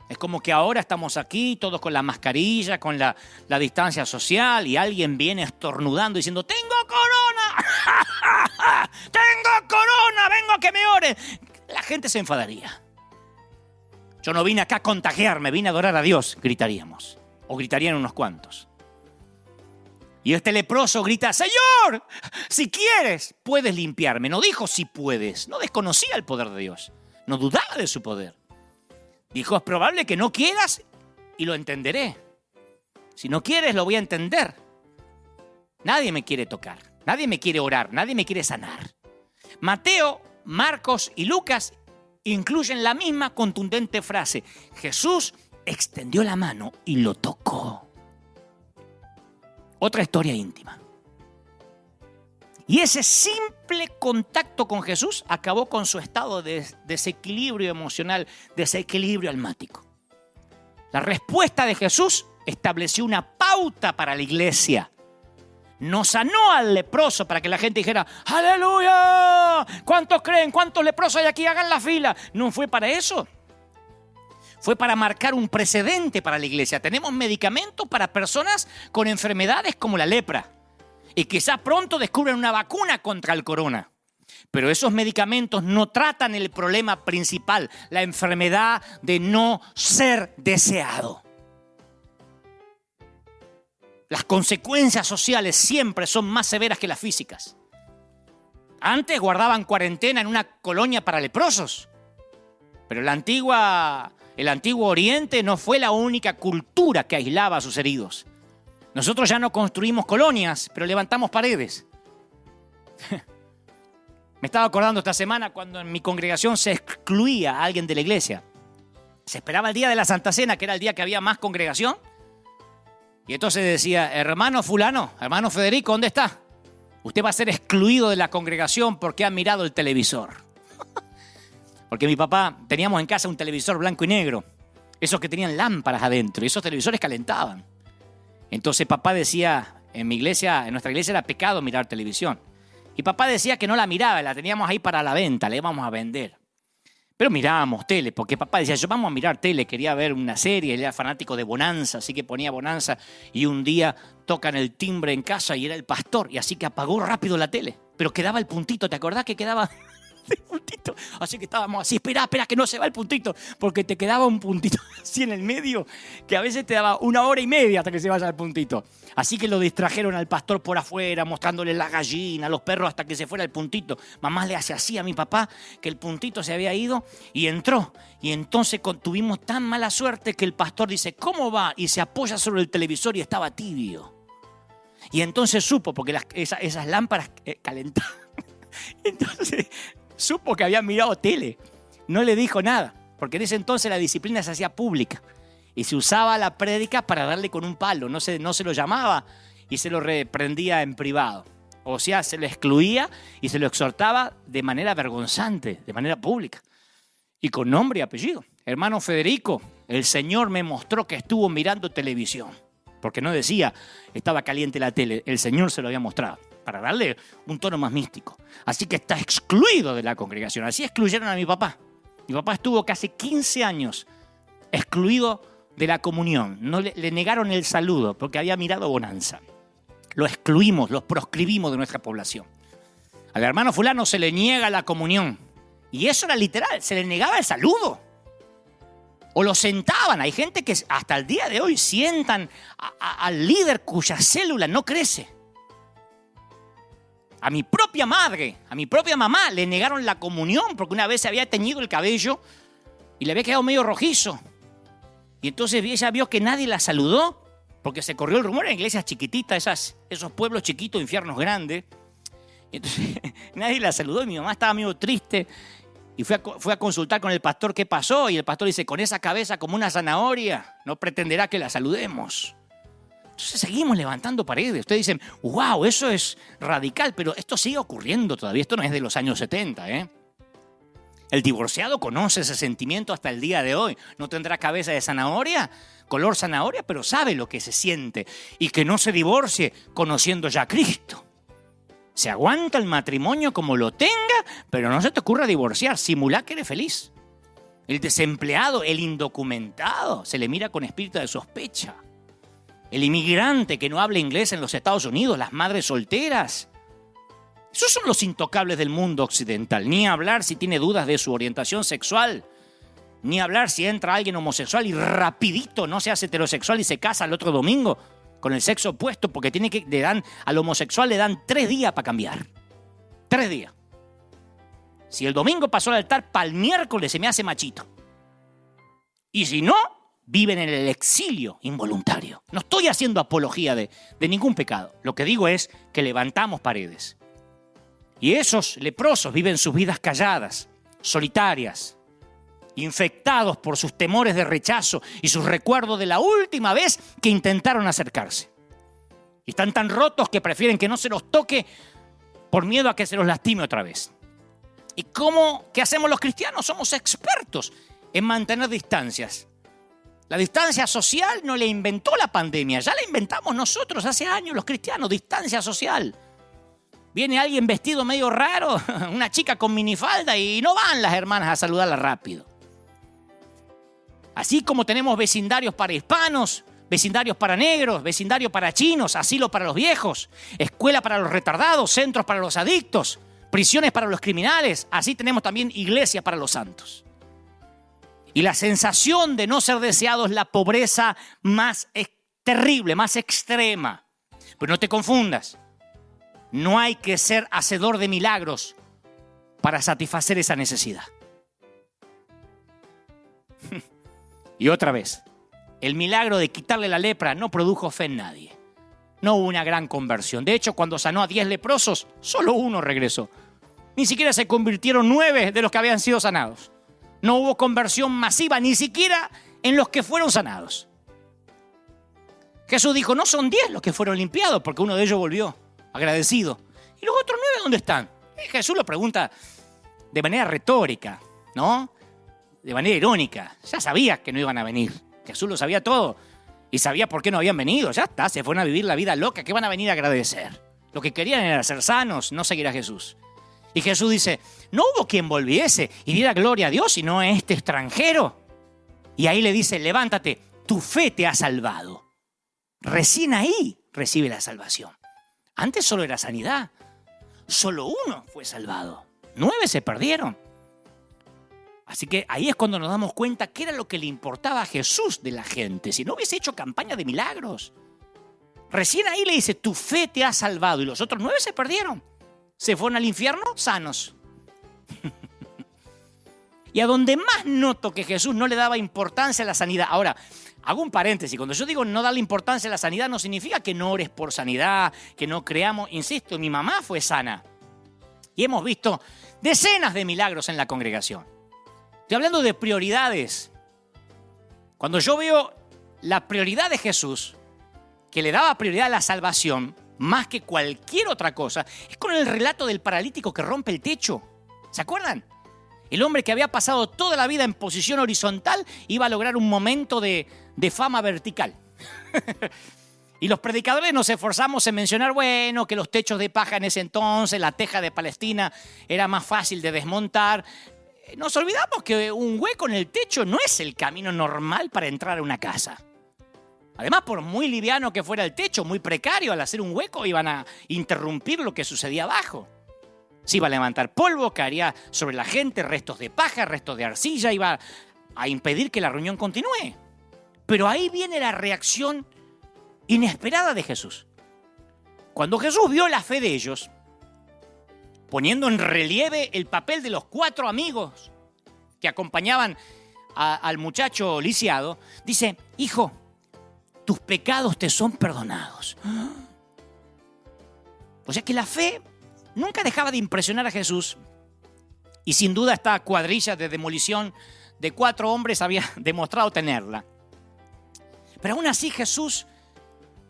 Es como que ahora estamos aquí, todos con la mascarilla, con la distancia social, y alguien viene estornudando diciendo, ¡tengo corona! ¡Tengo corona! ¡Vengo a que me ore! La gente se enfadaría. Yo no vine acá a contagiarme, vine a adorar a Dios, gritaríamos. O gritarían unos cuantos. Y este leproso grita, Señor, si quieres, puedes limpiarme. No dijo si puedes, no desconocía el poder de Dios, no dudaba de su poder. Dijo, es probable que no quieras y lo entenderé. Si no quieres, lo voy a entender. Nadie me quiere tocar, nadie me quiere orar, nadie me quiere sanar. Mateo, Marcos y Lucas incluyen la misma contundente frase. Jesús extendió la mano y lo tocó. Otra historia íntima. Y ese simple contacto con Jesús acabó con su estado de desequilibrio emocional, desequilibrio almático. La respuesta de Jesús estableció una pauta para la iglesia. No sanó al leproso para que la gente dijera, ¡aleluya! ¿Cuántos creen? ¿Cuántos leprosos hay aquí? Hagan la fila. No fue para eso. Fue para marcar un precedente para la iglesia. Tenemos medicamentos para personas con enfermedades como la lepra. Y quizás pronto descubran una vacuna contra el corona. Pero esos medicamentos no tratan el problema principal, la enfermedad de no ser deseado. Las consecuencias sociales siempre son más severas que las físicas. Antes guardaban cuarentena en una colonia para leprosos. Pero el antiguo Oriente no fue la única cultura que aislaba a sus heridos. Nosotros ya no construimos colonias, pero levantamos paredes. Me estaba acordando esta semana cuando en mi congregación se excluía a alguien de la iglesia. Se esperaba el día de la Santa Cena, que era el día que había más congregación. Y entonces decía, hermano fulano, hermano Federico, ¿dónde está? Usted va a ser excluido de la congregación porque ha mirado el televisor. Porque mi papá, teníamos en casa un televisor blanco y negro, esos que tenían lámparas adentro, y esos televisores calentaban. Entonces papá decía, en nuestra iglesia era pecado mirar televisión. Y papá decía que no la miraba, la teníamos ahí para la venta, la íbamos a vender. Pero mirábamos tele, porque papá decía, yo vamos a mirar tele, quería ver una serie, él era fanático de Bonanza, así que ponía Bonanza, y un día tocan el timbre en casa y era el pastor, y así que apagó rápido la tele, pero quedaba el puntito, ¿te acordás que quedaba el puntito? Así que estábamos así, espera, que no se va el puntito, porque te quedaba un puntito así en el medio, que a veces te daba 1 hora y media hasta que se vaya el puntito. Así que lo distrajeron al pastor por afuera, mostrándole las gallinas, los perros, hasta que se fuera el puntito. Mamá le hace así a mi papá, que el puntito se había ido y entró. Y entonces tuvimos tan mala suerte que el pastor dice, ¿cómo va? Y se apoya sobre el televisor y estaba tibio. Y entonces supo, porque esas lámparas calentaban. Entonces supo que había mirado tele. No le dijo nada, porque en ese entonces la disciplina se hacía pública. Y se usaba la prédica para darle con un palo, no se lo llamaba y se lo reprendía en privado. O sea, se lo excluía y se lo exhortaba de manera vergonzante, de manera pública. Y con nombre y apellido. Hermano Federico, el Señor me mostró que estuvo mirando televisión. Porque no decía, estaba caliente la tele, el Señor se lo había mostrado, para darle un tono más místico. Así que está excluido de la congregación. Así excluyeron a mi papá. Mi papá estuvo casi 15 años excluido de la comunión. No le negaron el saludo porque había mirado Bonanza. Lo excluimos, lo proscribimos de nuestra población. Al hermano fulano se le niega la comunión. Y eso era literal, se le negaba el saludo. O lo sentaban. Hay gente que hasta el día de hoy sientan al líder cuya célula no crece. A mi propia madre, a mi propia mamá le negaron la comunión porque una vez se había teñido el cabello y le había quedado medio rojizo. Y entonces ella vio que nadie la saludó, porque se corrió el rumor en iglesias chiquititas, esos pueblos chiquitos, infiernos grandes. Y entonces nadie la saludó y mi mamá estaba medio triste. Y fue a consultar con el pastor qué pasó. Y el pastor dice, con esa cabeza como una zanahoria, no pretenderá que la saludemos. Entonces seguimos levantando paredes. Ustedes dicen, wow, eso es radical, pero esto sigue ocurriendo todavía. Esto no es de los años 70, ¿eh? El divorciado conoce ese sentimiento hasta el día de hoy. No tendrá cabeza de zanahoria, color zanahoria, pero sabe lo que se siente. Y que no se divorcie conociendo ya a Cristo. Se aguanta el matrimonio como lo tenga, pero no se te ocurra divorciar. Simulá que eres feliz. El desempleado, el indocumentado, se le mira con espíritu de sospecha. El inmigrante que no habla inglés en los Estados Unidos, las madres solteras. Esos son los intocables del mundo occidental. Ni hablar si tiene dudas de su orientación sexual. Ni hablar si entra alguien homosexual y rapidito no se hace heterosexual y se casa el otro domingo con el sexo opuesto porque al homosexual le dan 3 días para cambiar. 3 días. Si el domingo pasó al altar, para el miércoles se me hace machito. Y si no, viven en el exilio involuntario. No estoy haciendo apología de ningún pecado. Lo que digo es que levantamos paredes. Y esos leprosos viven sus vidas calladas, solitarias, infectados por sus temores de rechazo y sus recuerdos de la última vez que intentaron acercarse. Y están tan rotos que prefieren que no se los toque por miedo a que se los lastime otra vez. ¿Y qué hacemos los cristianos? Somos expertos en mantener distancias. La distancia social no la inventó la pandemia, ya la inventamos nosotros hace años los cristianos, distancia social. Viene alguien vestido medio raro, una chica con minifalda y no van las hermanas a saludarla rápido. Así como tenemos vecindarios para hispanos, vecindarios para negros, vecindarios para chinos, asilo para los viejos, escuela para los retardados, centros para los adictos, prisiones para los criminales, así tenemos también iglesia para los santos. Y la sensación de no ser deseado es la pobreza más terrible, más extrema. Pero no te confundas. No hay que ser hacedor de milagros para satisfacer esa necesidad. Y otra vez, el milagro de quitarle la lepra no produjo fe en nadie. No hubo una gran conversión. De hecho, cuando sanó a 10 leprosos, solo 1 regresó. Ni siquiera se convirtieron 9 de los que habían sido sanados. No hubo conversión masiva, ni siquiera en los que fueron sanados. Jesús dijo, no son 10 los que fueron limpiados, porque uno de ellos volvió agradecido. ¿Y los otros 9 dónde están? Y Jesús lo pregunta de manera retórica, ¿no? De manera irónica. Ya sabía que no iban a venir. Jesús lo sabía todo. Y sabía por qué no habían venido. Ya está, se fueron a vivir la vida loca. ¿Qué van a venir a agradecer? Lo que querían era ser sanos, no seguir a Jesús. Y Jesús dice, no hubo quien volviese y diera gloria a Dios, sino a este extranjero. Y ahí le dice, levántate, tu fe te ha salvado. Recién ahí recibe la salvación. Antes solo era sanidad. Solo uno fue salvado. 9 se perdieron. Así que ahí es cuando nos damos cuenta qué era lo que le importaba a Jesús de la gente. Si no hubiese hecho campaña de milagros. Recién ahí le dice, tu fe te ha salvado. Y los otros 9 se perdieron. Se fueron al infierno sanos. Y a donde más noto que Jesús no le daba importancia a la sanidad. Ahora, hago un paréntesis. Cuando yo digo no darle importancia a la sanidad, no significa que no ores por sanidad, que no creamos. Insisto, mi mamá fue sana. Y hemos visto decenas de milagros en la congregación. Estoy hablando de prioridades. Cuando yo veo la prioridad de Jesús, que le daba prioridad a la salvación, más que cualquier otra cosa, es con el relato del paralítico que rompe el techo. ¿Se acuerdan? El hombre que había pasado toda la vida en posición horizontal iba a lograr un momento de fama vertical. Y los predicadores nos esforzamos en mencionar, bueno, que los techos de paja en ese entonces, la teja de Palestina era más fácil de desmontar. Nos olvidamos que un hueco en el techo no es el camino normal para entrar a una casa. Además, por muy liviano que fuera el techo, muy precario, al hacer un hueco iban a interrumpir lo que sucedía abajo. Se iba a levantar polvo, caería sobre la gente, restos de paja, restos de arcilla, iba a impedir que la reunión continúe. Pero ahí viene la reacción inesperada de Jesús. Cuando Jesús vio la fe de ellos, poniendo en relieve el papel de los 4 amigos que acompañaban al muchacho lisiado, dice, hijo, tus pecados te son perdonados. O sea que la fe nunca dejaba de impresionar a Jesús. Y sin duda esta cuadrilla de demolición de 4 hombres había demostrado tenerla. Pero aún así Jesús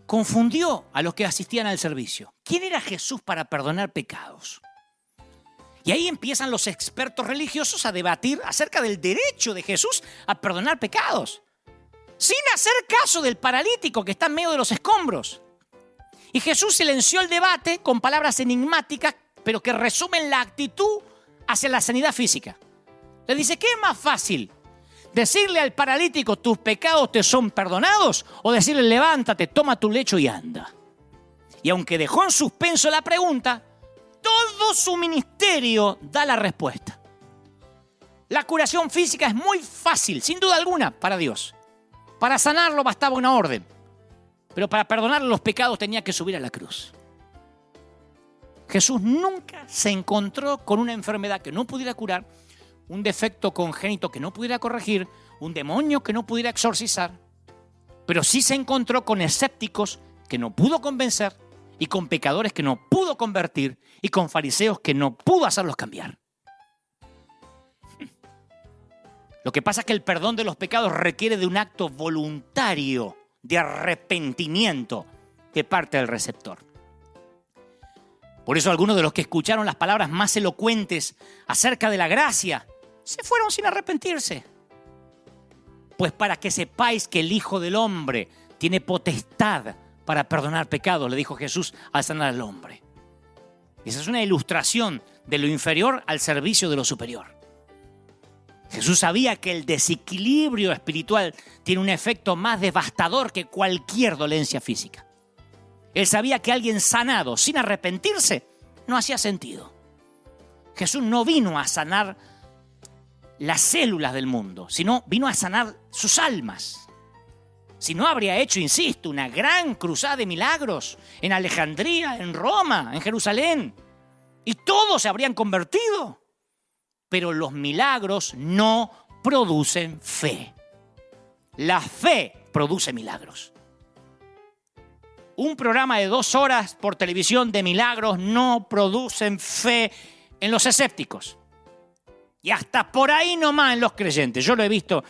confundió a los que asistían al servicio. ¿Quién era Jesús para perdonar pecados? Y ahí empiezan los expertos religiosos a debatir acerca del derecho de Jesús a perdonar pecados, sin hacer caso del paralítico que está en medio de los escombros. Y Jesús silenció el debate con palabras enigmáticas, pero que resumen la actitud hacia la sanidad física. Le dice, ¿qué es más fácil? ¿Decirle al paralítico, tus pecados te son perdonados? ¿O decirle, levántate, toma tu lecho y anda? Y aunque dejó en suspenso la pregunta, todo su ministerio da la respuesta. La curación física es muy fácil, sin duda alguna, para Dios. Para sanarlo bastaba una orden. Pero para perdonar los pecados tenía que subir a la cruz. Jesús nunca se encontró con una enfermedad que no pudiera curar, un defecto congénito que no pudiera corregir, un demonio que no pudiera exorcizar. Pero sí se encontró con escépticos que no pudo convencer, y con pecadores que no pudo convertir, y con fariseos que no pudo hacerlos cambiar. Lo que pasa es que el perdón de los pecados requiere de un acto voluntario de arrepentimiento de parte del receptor. Por eso algunos de los que escucharon las palabras más elocuentes acerca de la gracia se fueron sin arrepentirse. Pues para que sepáis que el Hijo del Hombre tiene potestad para perdonar pecados, le dijo Jesús al sanar al hombre. Esa es una ilustración de lo inferior al servicio de lo superior. Jesús sabía que el desequilibrio espiritual tiene un efecto más devastador que cualquier dolencia física. Él sabía que alguien sanado sin arrepentirse no hacía sentido. Jesús no vino a sanar las células del mundo, sino vino a sanar sus almas. Si no, habría hecho, insisto, una gran cruzada de milagros en Alejandría, en Roma, en Jerusalén, y todos se habrían convertido. Pero los milagros no producen fe. La fe produce milagros. Un programa de 2 horas por televisión de milagros no producen fe en los escépticos. Y hasta por ahí nomás en los creyentes. Yo lo he visto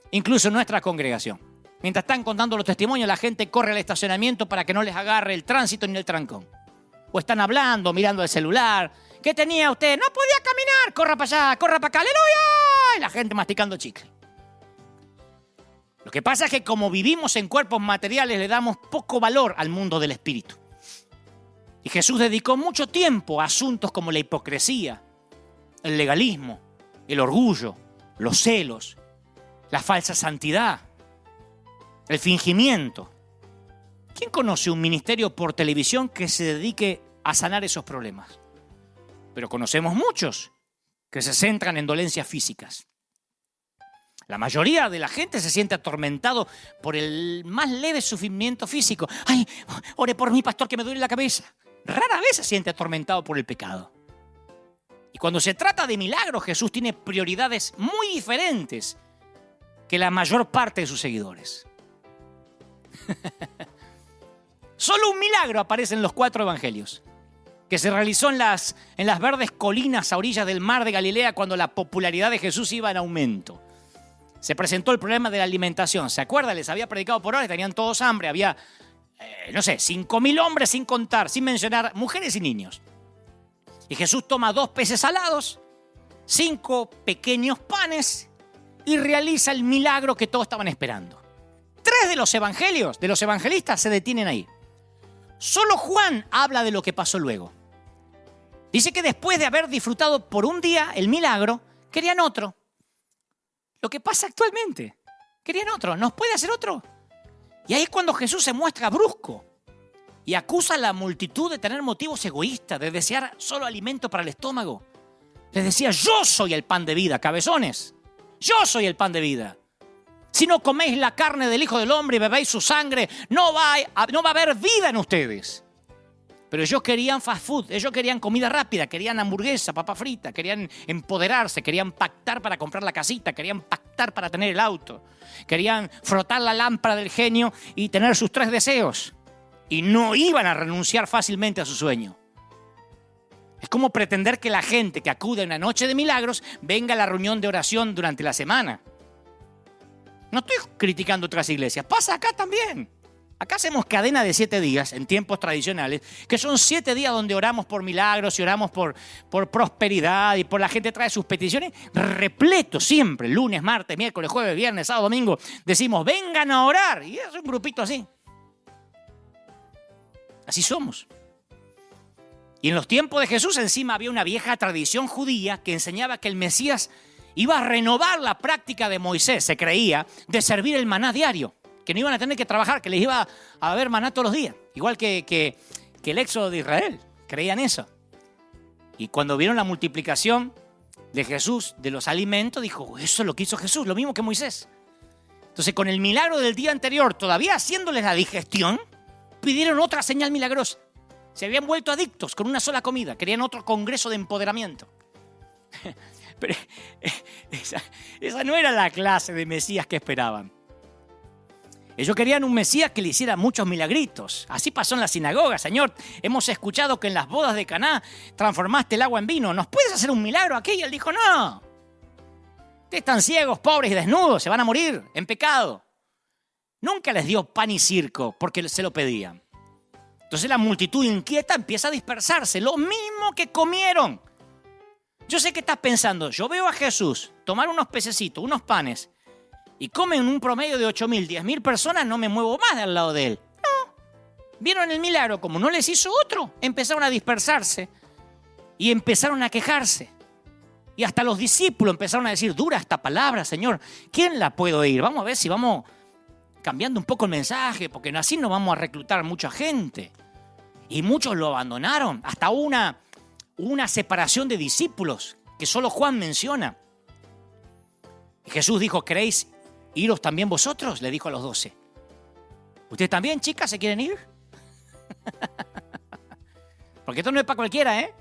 incluso en nuestra congregación. Mientras están contando los testimonios, la gente corre al estacionamiento para que no les agarre el tránsito ni el trancón. O están hablando, mirando el celular. ¿Qué tenía usted? No podía caminar. Corra para allá, corra para acá. ¡Aleluya! Y la gente masticando chicle. Lo que pasa es que como vivimos en cuerpos materiales, le damos poco valor al mundo del espíritu. Y Jesús dedicó mucho tiempo a asuntos como la hipocresía, el legalismo, el orgullo, los celos, la falsa santidad, el fingimiento. ¿Quién conoce un ministerio por televisión que se dedique a sanar esos problemas? Pero conocemos muchos que se centran en dolencias físicas. La mayoría de la gente se siente atormentado por el más leve sufrimiento físico. ¡Ay, ore por mí, pastor, que me duele la cabeza! Rara vez se siente atormentado por el pecado. Y cuando se trata de milagros, Jesús tiene prioridades muy diferentes que la mayor parte de sus seguidores. Solo un milagro aparece en los 4 evangelios, que se realizó en las verdes colinas a orillas del mar de Galilea cuando la popularidad de Jesús iba en aumento. Se presentó el problema de la alimentación. ¿Se acuerdan? Les había predicado por horas, tenían todos hambre. Había, 5.000 hombres sin contar, sin mencionar mujeres y niños. Y Jesús toma 2 peces salados, 5 pequeños panes y realiza el milagro que todos estaban esperando. 3 de los evangelios, de los evangelistas, se detienen ahí. Solo Juan habla de lo que pasó luego. Dice que después de haber disfrutado por un día el milagro, querían otro. Lo que pasa actualmente. Querían otro. ¿Nos puede hacer otro? Y ahí es cuando Jesús se muestra brusco y acusa a la multitud de tener motivos egoístas, de desear solo alimento para el estómago. Les decía, yo soy el pan de vida, cabezones. Yo soy el pan de vida. Si no coméis la carne del Hijo del Hombre y bebéis su sangre, no va a haber vida en ustedes. Pero ellos querían fast food, ellos querían comida rápida, querían hamburguesa, papa frita, querían empoderarse, querían pactar para comprar la casita, querían pactar para tener el auto, querían frotar la lámpara del genio y tener sus 3 deseos. Y no iban a renunciar fácilmente a su sueño. Es como pretender que la gente que acude a una noche de milagros venga a la reunión de oración durante la semana. No estoy criticando otras iglesias, pasa acá también. Acá hacemos cadena de 7 días en tiempos tradicionales, que son 7 días donde oramos por milagros y oramos por prosperidad y por la gente trae sus peticiones, repleto siempre, lunes, martes, miércoles, jueves, viernes, sábado, domingo. Decimos, vengan a orar. Y es un grupito así. Así somos. Y en los tiempos de Jesús encima había una vieja tradición judía que enseñaba que el Mesías iba a renovar la práctica de Moisés, se creía, de servir el maná diario. Que no iban a tener que trabajar, que les iba a haber maná todos los días. Igual que el éxodo de Israel. Creían eso. Y cuando vieron la multiplicación de Jesús, de los alimentos, dijo, eso es lo que hizo Jesús, lo mismo que Moisés. Entonces, con el milagro del día anterior, todavía haciéndoles la digestión, pidieron otra señal milagrosa. Se habían vuelto adictos con una sola comida. Querían otro congreso de empoderamiento. Pero esa no era la clase de Mesías que esperaban. Ellos querían un Mesías que le hiciera muchos milagritos. Así pasó en la sinagoga. Señor, hemos escuchado que en las bodas de Caná transformaste el agua en vino. ¿Nos puedes hacer un milagro aquí? Y él dijo, no. Ustedes están ciegos, pobres y desnudos. Se van a morir en pecado. Nunca les dio pan y circo porque se lo pedían. Entonces la multitud inquieta empieza a dispersarse. Lo mismo que comieron. Yo sé que estás pensando, yo veo a Jesús tomar unos pececitos, unos panes, y comen un promedio de 8.000, 10.000 personas, no me muevo más de al lado de él. No. Vieron el milagro, como no les hizo otro, empezaron a dispersarse y empezaron a quejarse. Y hasta los discípulos empezaron a decir, dura esta palabra, Señor, ¿quién la puede oír? Vamos a ver si vamos cambiando un poco el mensaje, porque así no vamos a reclutar mucha gente. Y muchos lo abandonaron, hasta una separación de discípulos que solo Juan menciona. Y Jesús dijo, ¿queréis iros también vosotros? Le dijo a los 12. ¿Ustedes también, chicas, se quieren ir? Porque esto no es para cualquiera, ¿eh?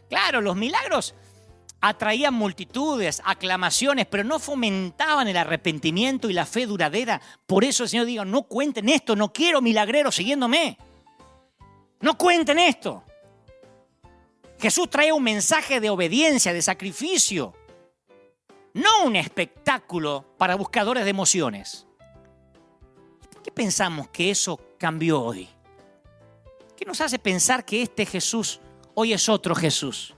Claro, los milagros atraían multitudes, aclamaciones, pero no fomentaban el arrepentimiento y la fe duradera. Por eso el Señor dijo, no cuenten esto, no quiero milagreros siguiéndome. No cuenten esto. Jesús trae un mensaje de obediencia, de sacrificio. No un espectáculo para buscadores de emociones. ¿Por qué pensamos que eso cambió hoy? ¿Qué nos hace pensar que este Jesús hoy es otro Jesús?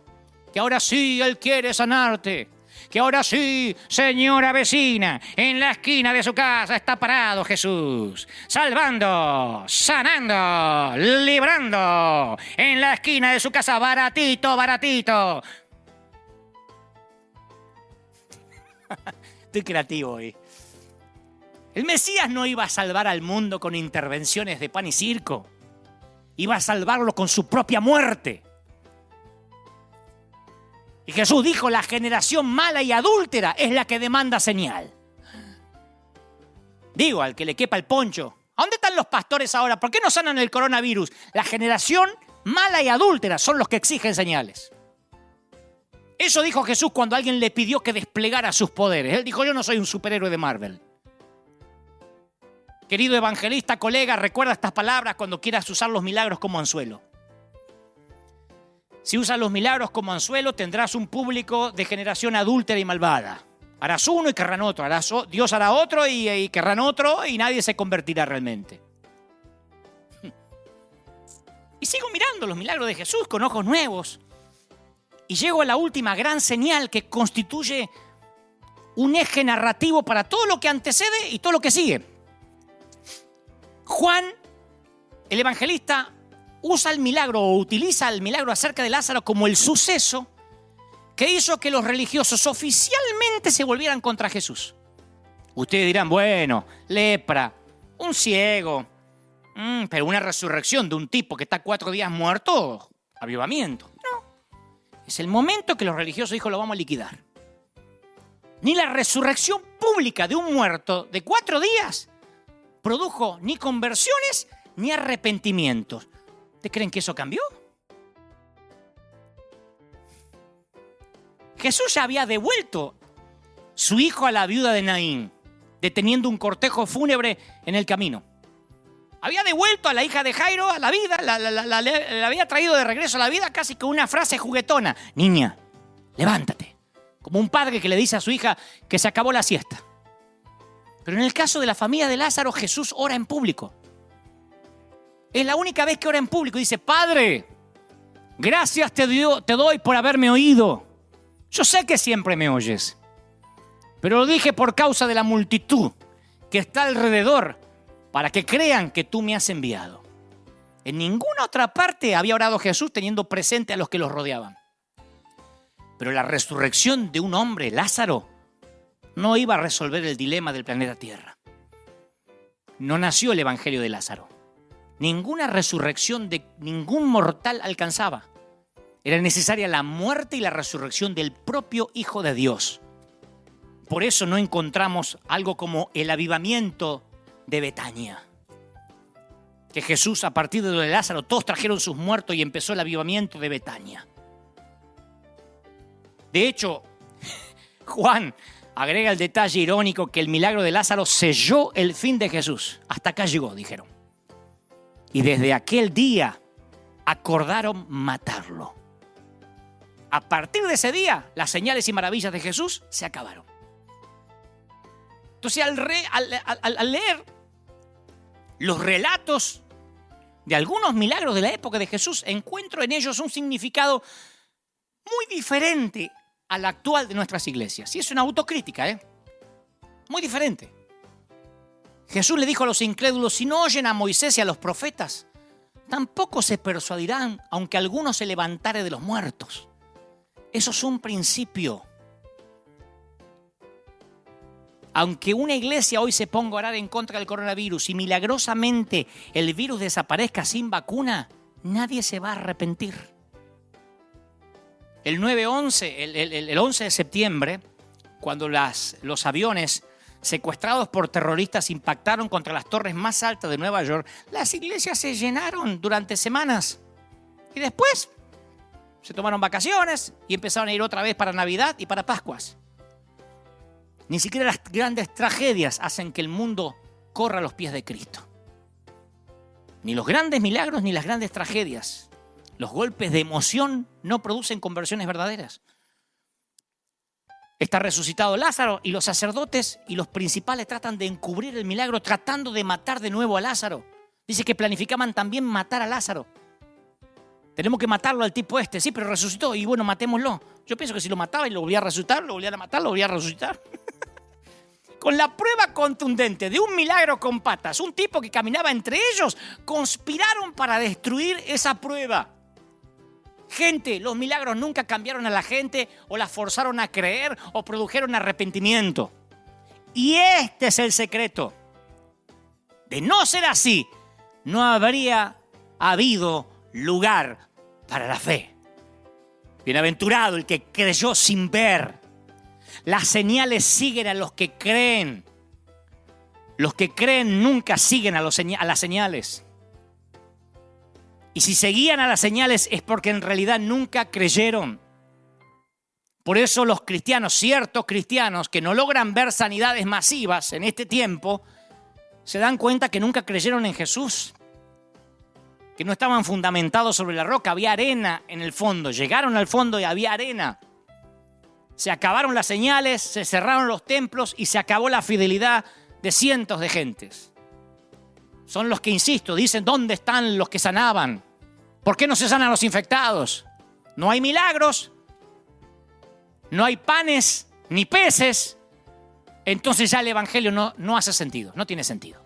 Que ahora sí, Él quiere sanarte. Que ahora sí, señora vecina, en la esquina de su casa está parado Jesús, salvando, sanando, librando, en la esquina de su casa, baratito, baratito. Estoy creativo hoy. El Mesías no iba a salvar al mundo con intervenciones de pan y circo. Iba a salvarlo con su propia muerte. Y Jesús dijo, la generación mala y adúltera es la que demanda señal. Digo, al que le quepa el poncho, ¿a dónde están los pastores ahora? ¿Por qué no sanan el coronavirus? La generación mala y adúltera son los que exigen señales. Eso dijo Jesús cuando alguien le pidió que desplegara sus poderes. Él dijo, yo no soy un superhéroe de Marvel. Querido evangelista, colega, recuerda estas palabras cuando quieras usar los milagros como anzuelo. Si usas los milagros como anzuelo, tendrás un público de generación adúltera y malvada. Harás uno y querrán otro. Dios hará otro y querrán otro y nadie se convertirá realmente. Y sigo mirando los milagros de Jesús con ojos nuevos. Y llego a la última gran señal que constituye un eje narrativo para todo lo que antecede y todo lo que sigue. Juan, el evangelista, usa el milagro o utiliza el milagro acerca de Lázaro como el suceso que hizo que los religiosos oficialmente se volvieran contra Jesús. Ustedes dirán, bueno, lepra, un ciego, pero una resurrección de un tipo que está 4 días muerto, avivamiento. No, es el momento que los religiosos dijo, lo vamos a liquidar. Ni la resurrección pública de un muerto de 4 días produjo ni conversiones ni arrepentimientos. ¿Ustedes creen que eso cambió? Jesús ya había devuelto su hijo a la viuda de Naín, deteniendo un cortejo fúnebre en el camino. Había devuelto a la hija de Jairo a la vida, la había traído de regreso a la vida casi con una frase juguetona. Niña, levántate. Como un padre que le dice a su hija que se acabó la siesta. Pero en el caso de la familia de Lázaro, Jesús ora en público. Es la única vez que ora en público. Dice, Padre, gracias te doy por haberme oído. Yo sé que siempre me oyes, pero lo dije por causa de la multitud que está alrededor, para que crean que tú me has enviado. En ninguna otra parte había orado Jesús teniendo presente a los que los rodeaban. Pero la resurrección de un hombre, Lázaro, no iba a resolver el dilema del planeta Tierra. No nació el evangelio de Lázaro. Ninguna resurrección de ningún mortal alcanzaba. Era necesaria la muerte y la resurrección del propio Hijo de Dios. Por eso no encontramos algo como el avivamiento de Betania. Que Jesús, a partir de lo de Lázaro, todos trajeron sus muertos y empezó el avivamiento de Betania. De hecho, Juan agrega el detalle irónico que el milagro de Lázaro selló el fin de Jesús. Hasta acá llegó, dijeron. Y desde aquel día acordaron matarlo. A partir de ese día, las señales y maravillas de Jesús se acabaron. Entonces, al leer los relatos de algunos milagros de la época de Jesús, encuentro en ellos un significado muy diferente al actual de nuestras iglesias. Y es una autocrítica, muy diferente. Jesús le dijo a los incrédulos, si no oyen a Moisés y a los profetas, tampoco se persuadirán, aunque alguno se levantare de los muertos. Eso es un principio. Aunque una iglesia hoy se ponga a orar en contra del coronavirus y milagrosamente el virus desaparezca sin vacuna, nadie se va a arrepentir. El 9/11, el 11 de septiembre, cuando los aviones secuestrados por terroristas impactaron contra las torres más altas de Nueva York, las iglesias se llenaron durante semanas. Y después se tomaron vacaciones y empezaron a ir otra vez para Navidad y para Pascuas. Ni siquiera las grandes tragedias hacen que el mundo corra a los pies de Cristo. Ni los grandes milagros ni las grandes tragedias. Los golpes de emoción no producen conversiones verdaderas. Está resucitado Lázaro y los sacerdotes y los principales tratan de encubrir el milagro, tratando de matar de nuevo a Lázaro. Dice que planificaban también matar a Lázaro. Tenemos que matarlo al tipo este. Sí, pero resucitó. Y bueno, matémoslo. Yo pienso que si lo mataba y lo volvía a resucitar, lo volvían a matar, lo volvía a resucitar. Con la prueba contundente de un milagro con patas, un tipo que caminaba entre ellos, conspiraron para destruir esa prueba. Gente, los milagros nunca cambiaron a la gente o la forzaron a creer o produjeron arrepentimiento. Y este es el secreto. De no ser así, no habría habido lugar para la fe. Bienaventurado el que creyó sin ver. Las señales siguen a los que creen. Los que creen nunca siguen a las señales. Y si seguían a las señales es porque en realidad nunca creyeron. Por eso los cristianos, ciertos cristianos que no logran ver sanidades masivas en este tiempo, se dan cuenta que nunca creyeron en Jesús. Que no estaban fundamentados sobre la roca, había arena en el fondo. Llegaron al fondo y había arena. Se acabaron las señales, se cerraron los templos y se acabó la fidelidad de cientos de gentes. Son los que, insisto, dicen ¿dónde están los que sanaban? ¿Por qué no se sanan los infectados? No hay milagros, no hay panes ni peces. Entonces ya el evangelio no hace sentido, no tiene sentido.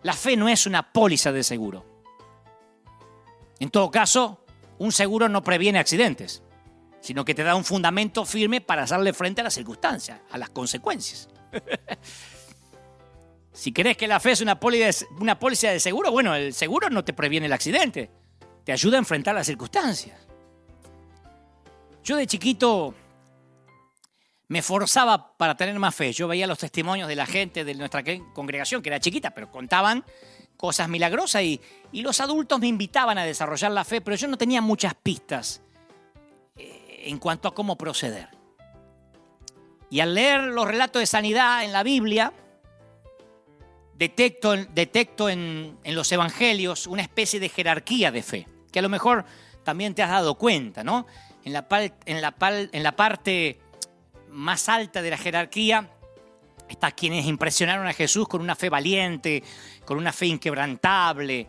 La fe no es una póliza de seguro. En todo caso, un seguro no previene accidentes, sino que te da un fundamento firme para hacerle frente a las circunstancias, a las consecuencias. Si crees que la fe es una póliza de seguro, bueno, el seguro no te previene el accidente, te ayuda a enfrentar las circunstancias. Yo de chiquito me forzaba para tener más fe. Yo veía los testimonios de la gente de nuestra congregación, que era chiquita, pero contaban cosas milagrosas y los adultos me invitaban a desarrollar la fe, pero yo no tenía muchas pistas en cuanto a cómo proceder. Y al leer los relatos de sanidad en la Biblia, detecto en los evangelios una especie de jerarquía de fe, que a lo mejor también te has dado cuenta, ¿no? En la parte más alta de la jerarquía está quienes impresionaron a Jesús con una fe valiente, con una fe inquebrantable,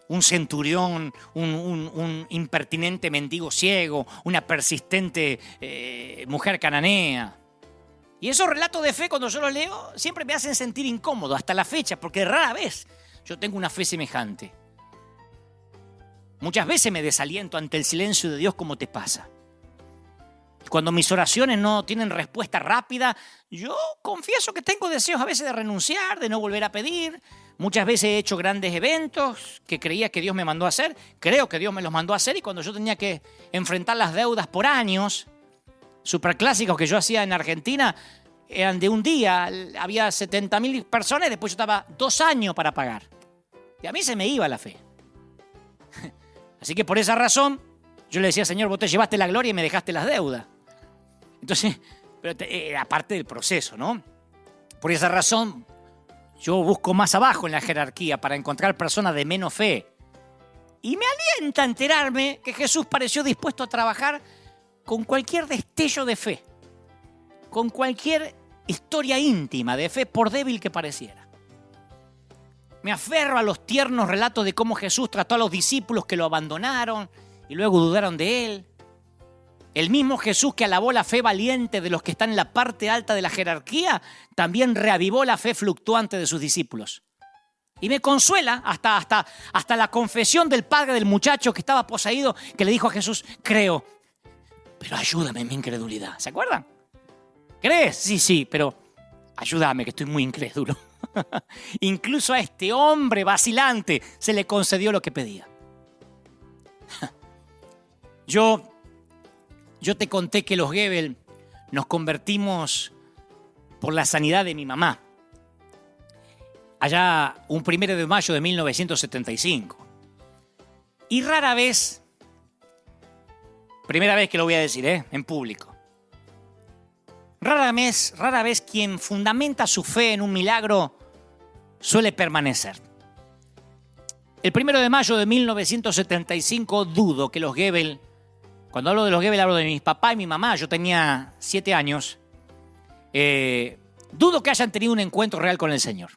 un centurión, un impertinente mendigo ciego, una persistente mujer cananea. Y esos relatos de fe, cuando yo los leo, siempre me hacen sentir incómodo hasta la fecha, porque rara vez yo tengo una fe semejante. Muchas veces me desaliento ante el silencio de Dios, como te pasa. Cuando mis oraciones no tienen respuesta rápida, yo confieso que tengo deseos a veces de renunciar, de no volver a pedir. Muchas veces he hecho grandes eventos que creía que Dios me mandó a hacer. Creo que Dios me los mandó a hacer, y cuando yo tenía que enfrentar las deudas por años, superclásicos que yo hacía en Argentina, eran de un día, había 70.000 personas y después yo estaba 2 años para pagar. Y a mí se me iba la fe. Así que por esa razón, yo le decía, Señor, vos te llevaste la gloria y me dejaste las deudas. Entonces, pero era parte del proceso, ¿no? Por esa razón, yo busco más abajo en la jerarquía para encontrar personas de menos fe. Y me alienta enterarme que Jesús pareció dispuesto a trabajar con cualquier destello de fe, con cualquier historia íntima de fe, por débil que pareciera. Me aferro a los tiernos relatos de cómo Jesús trató a los discípulos que lo abandonaron y luego dudaron de él. El mismo Jesús que alabó la fe valiente de los que están en la parte alta de la jerarquía, también reavivó la fe fluctuante de sus discípulos. Y me consuela hasta la confesión del padre del muchacho que estaba poseído, que le dijo a Jesús, creo, pero ayúdame en mi incredulidad. ¿Se acuerdan? ¿Crees? Sí, pero ayúdame que estoy muy incrédulo. Incluso a este hombre vacilante se le concedió lo que pedía. Yo te conté que los Gebel nos convertimos por la sanidad de mi mamá. Allá un 1 de mayo de 1975. Y rara vez, primera vez que lo voy a decir, en público. Rara vez quien fundamenta su fe en un milagro suele permanecer. El 1 de mayo de 1975 dudo que los Gebel, cuando hablo de los Gebel hablo de mis papás y mi mamá, yo tenía 7 años, dudo que hayan tenido un encuentro real con el Señor.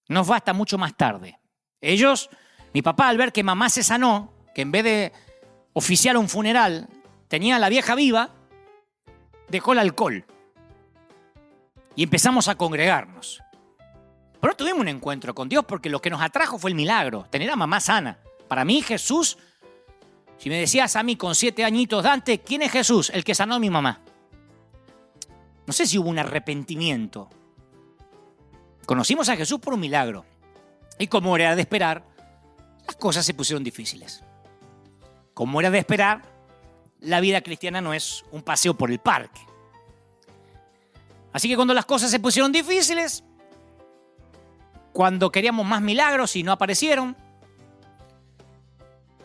Nos basta mucho más tarde. Ellos, mi papá al ver que mamá se sanó, que en vez de oficiar un funeral, tenía a la vieja viva, dejó el alcohol. Y empezamos a congregarnos. Pero no tuvimos un encuentro con Dios porque lo que nos atrajo fue el milagro, tener a mamá sana. Para mí Jesús, si me decías a mí con 7 añitos, Dante, ¿quién es Jesús? El que sanó a mi mamá. No sé si hubo un arrepentimiento. Conocimos a Jesús por un milagro. Y como era de esperar, las cosas se pusieron difíciles. Como era de esperar, la vida cristiana no es un paseo por el parque. Así que cuando las cosas se pusieron difíciles, cuando queríamos más milagros y no aparecieron,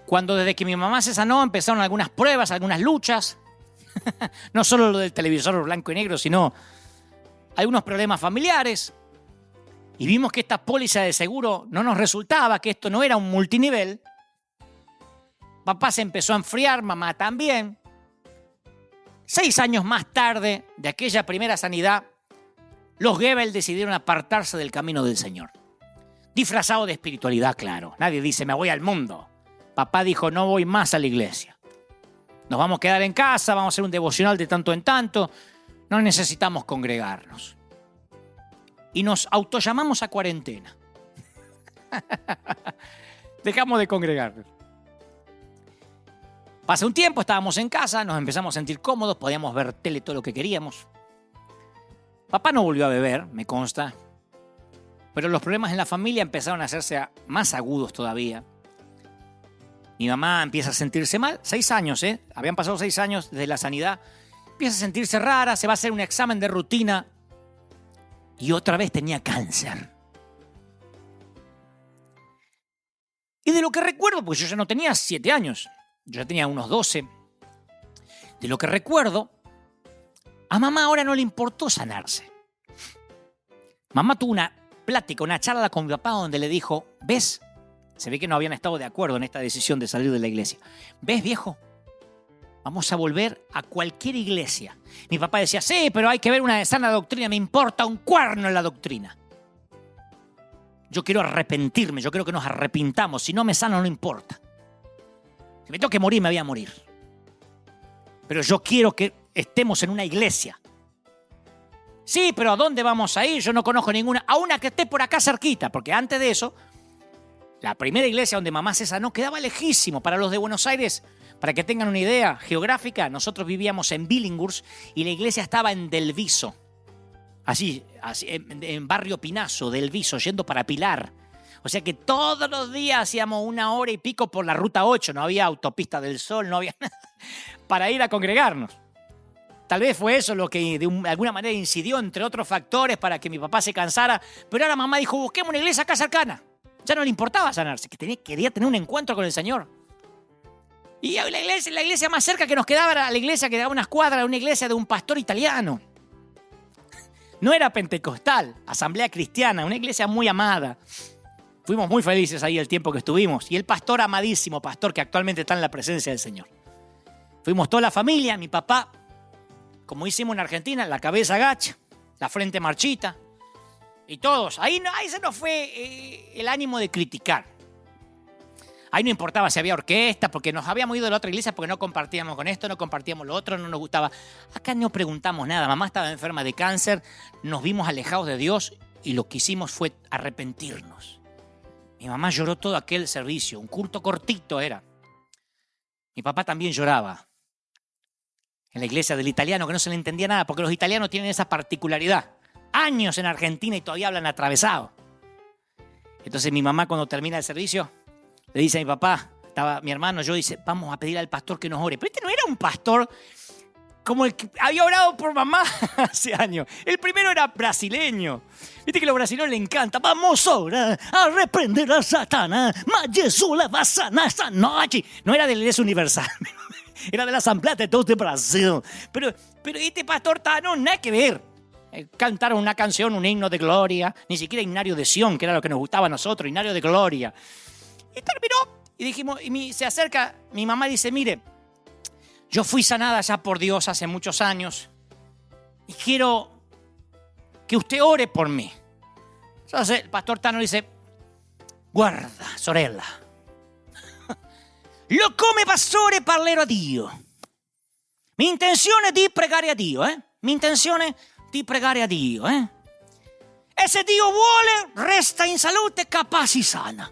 cuando desde que mi mamá se sanó empezaron algunas pruebas, algunas luchas, no solo lo del televisor blanco y negro, sino algunos problemas familiares, y vimos que esta póliza de seguro no nos resultaba, que esto no era un multinivel, papá se empezó a enfriar, mamá también. 6 años más tarde de aquella primera sanidad, los Goebbels decidieron apartarse del camino del Señor. Disfrazado de espiritualidad, claro. Nadie dice, me voy al mundo. Papá dijo, no voy más a la iglesia. Nos vamos a quedar en casa, vamos a hacer un devocional de tanto en tanto. No necesitamos congregarnos. Y nos autollamamos a cuarentena. Dejamos de congregarnos. Pasa un tiempo, estábamos en casa, nos empezamos a sentir cómodos, podíamos ver tele todo lo que queríamos. Papá no volvió a beber, me consta, pero los problemas en la familia empezaron a hacerse más agudos todavía. Mi mamá empieza a sentirse mal, 6 años, habían pasado 6 años desde la sanidad, empieza a sentirse rara, se va a hacer un examen de rutina y otra vez tenía cáncer. Y de lo que recuerdo, pues yo ya no tenía 7 años, yo ya tenía unos 12, de lo que recuerdo, a mamá ahora no le importó sanarse. Mamá tuvo una plática, una charla con mi papá donde le dijo, ¿ves? Se ve que no habían estado de acuerdo en esta decisión de salir de la iglesia. ¿Ves, viejo? Vamos a volver a cualquier iglesia. Mi papá decía, sí, pero hay que ver una de sana doctrina, me importa un cuerno en la doctrina. Yo quiero arrepentirme, yo quiero que nos arrepintamos, si no me sano no importa. Si me tengo que morir, me voy a morir. Pero yo quiero que estemos en una iglesia. Sí, pero ¿a dónde vamos a ir? Yo no conozco ninguna. A una que esté por acá cerquita, porque antes de eso, la primera iglesia donde mamá se sanó quedaba lejísimo. Para los de Buenos Aires, para que tengan una idea geográfica, nosotros vivíamos en Billinghurst y la iglesia estaba en Delviso. Así en Barrio Pinazo, Delviso, yendo para Pilar. O sea que todos los días hacíamos 1 hora y pico por la Ruta 8. No había autopista del Sol, no había nada para ir a congregarnos. Tal vez fue eso lo que de alguna manera incidió, entre otros factores, para que mi papá se cansara. Pero ahora mamá dijo, busquemos una iglesia acá cercana. Ya no le importaba sanarse, que quería tener un encuentro con el Señor. Y la iglesia más cerca que nos quedaba era la iglesia que daba unas cuadras, una iglesia de un pastor italiano. No era pentecostal, asamblea cristiana, una iglesia muy amada. Fuimos muy felices ahí el tiempo que estuvimos. Y el pastor, amadísimo pastor, que actualmente está en la presencia del Señor. Fuimos toda la familia, mi papá, como hicimos en Argentina, la cabeza agacha, la frente marchita. Y todos, ahí se nos fue el ánimo de criticar. Ahí no importaba si había orquesta, porque nos habíamos ido de la otra iglesia porque no compartíamos con esto, no compartíamos lo otro, no nos gustaba. Acá no preguntamos nada, mamá estaba enferma de cáncer, nos vimos alejados de Dios y lo que hicimos fue arrepentirnos. Mi mamá lloró todo aquel servicio, un culto cortito era. Mi papá también lloraba. En la iglesia del italiano, que no se le entendía nada, porque los italianos tienen esa particularidad. Años en Argentina y todavía hablan atravesado. Entonces mi mamá cuando termina el servicio le dice a mi papá, estaba mi hermano, yo dice, vamos a pedir al pastor que nos ore. Pero este no era un pastor como el que había orado por mamá hace años. El primero era brasileño. Viste que a los brasileños les encanta. Vamos ahora a reprender a Satanás. Mas Jesús la va a sanar esta noche. No era de la Iglesia Universal. Era de la Asamblea de Deus de Brasil. Pero este pastor no, nada que ver. Cantaron una canción, un himno de gloria. Ni siquiera himnario de Sión, que era lo que nos gustaba a nosotros. Himnario de gloria. Y terminó. Y dijimos, se acerca, mi mamá dice, mire, yo fui sanada ya por Dios hace muchos años y quiero que usted ore por mí. Entonces el pastor Tano dice, guarda, sorella, Lo come pastore parlerò a Dio. Mi intenzione è di pregare a Dio, Mi intenzione di pregare a Dio, E se Dio vuole, resta in salute, capace sana.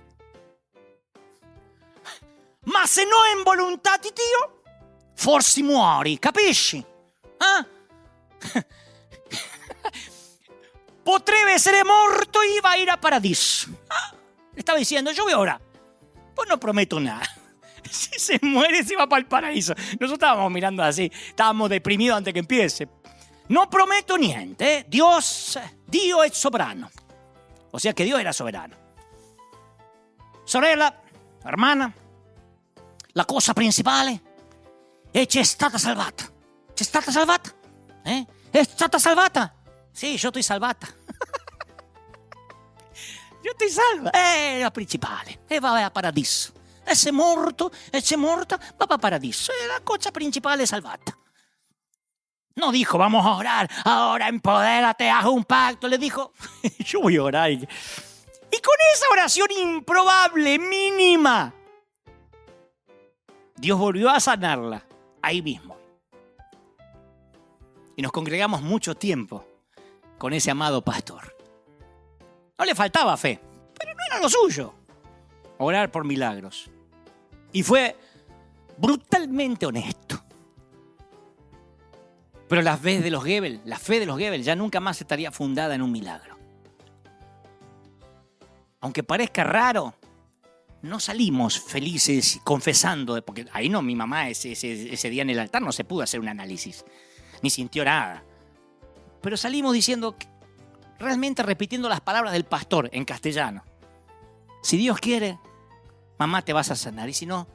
Ma se non è in volontà di Dio, forse muori, capisci? Potrebbe essere morto y va a ir a paradiso. Le estaba diciendo, yo voy a orar. Pues no prometo nada. Si se muere, se va para el paraíso. Nosotros estábamos mirando así, estábamos deprimidos antes que empiece. No prometo niente, Dio è soberano. O sea que Dios era soberano. Sorella, hermana, la cosa principale è che è stata salvata. C'è stata salvata? È stata salvata? Sì, io estoy salvata. Io estoy salva. È la principale. E va a paradiso. E se è morto, e se è morta, va a paradiso. E la cosa principale è salvata. No dijo, vamos a orar, ahora empodérate, haz un pacto. Le dijo, yo voy a orar. Y con esa oración improbable, mínima, Dios volvió a sanarla ahí mismo. Y nos congregamos mucho tiempo con ese amado pastor. No le faltaba fe, pero no era lo suyo. Orar por milagros. Y fue brutalmente honesto. Pero la fe de los Goebbels ya nunca más estaría fundada en un milagro. Aunque parezca raro, no salimos felices confesando, porque ahí no, mi mamá ese día en el altar no se pudo hacer un análisis, ni sintió nada. Pero salimos diciendo, realmente repitiendo las palabras del pastor en castellano. Si Dios quiere, mamá, te vas a sanar, y si no,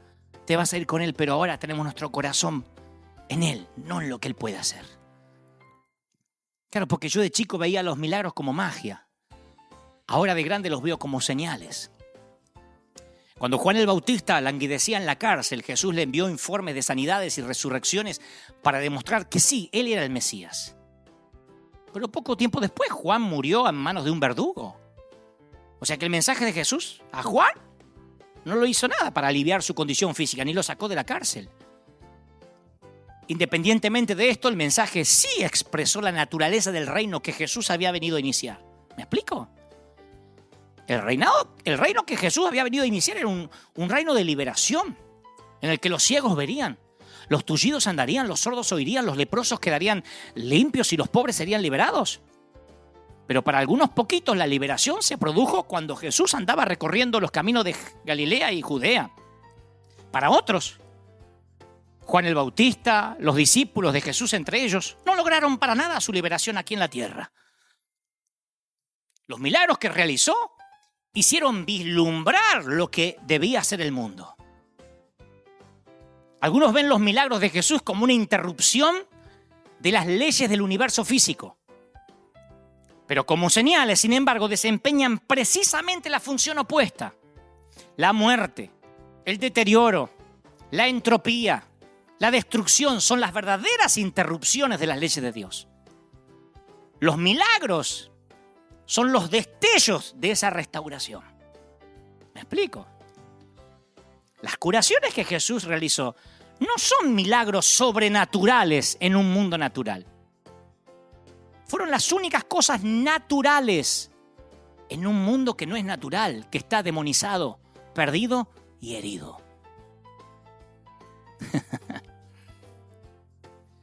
te vas a ir con Él, pero ahora tenemos nuestro corazón en Él, no en lo que Él puede hacer. Claro, porque yo de chico veía los milagros como magia. Ahora de grande los veo como señales. Cuando Juan el Bautista languidecía en la cárcel, Jesús le envió informes de sanidades y resurrecciones para demostrar que sí, Él era el Mesías. Pero poco tiempo después, Juan murió en manos de un verdugo. O sea que el mensaje de Jesús a Juan no lo hizo nada para aliviar su condición física, ni lo sacó de la cárcel. Independientemente de esto, el mensaje sí expresó la naturaleza del reino que Jesús había venido a iniciar. ¿Me explico? El reino que Jesús había venido a iniciar era un reino de liberación, en el que los ciegos verían, los tullidos andarían, los sordos oirían, los leprosos quedarían limpios y los pobres serían liberados. Pero para algunos poquitos la liberación se produjo cuando Jesús andaba recorriendo los caminos de Galilea y Judea. Para otros, Juan el Bautista, los discípulos de Jesús entre ellos, no lograron para nada su liberación aquí en la tierra. Los milagros que realizó hicieron vislumbrar lo que debía ser el mundo. Algunos ven los milagros de Jesús como una interrupción de las leyes del universo físico. Pero como señales, sin embargo, desempeñan precisamente la función opuesta. La muerte, el deterioro, la entropía, la destrucción son las verdaderas interrupciones de las leyes de Dios. Los milagros son los destellos de esa restauración. ¿Me explico? Las curaciones que Jesús realizó no son milagros sobrenaturales en un mundo natural. Fueron las únicas cosas naturales en un mundo que no es natural, que está demonizado, perdido y herido.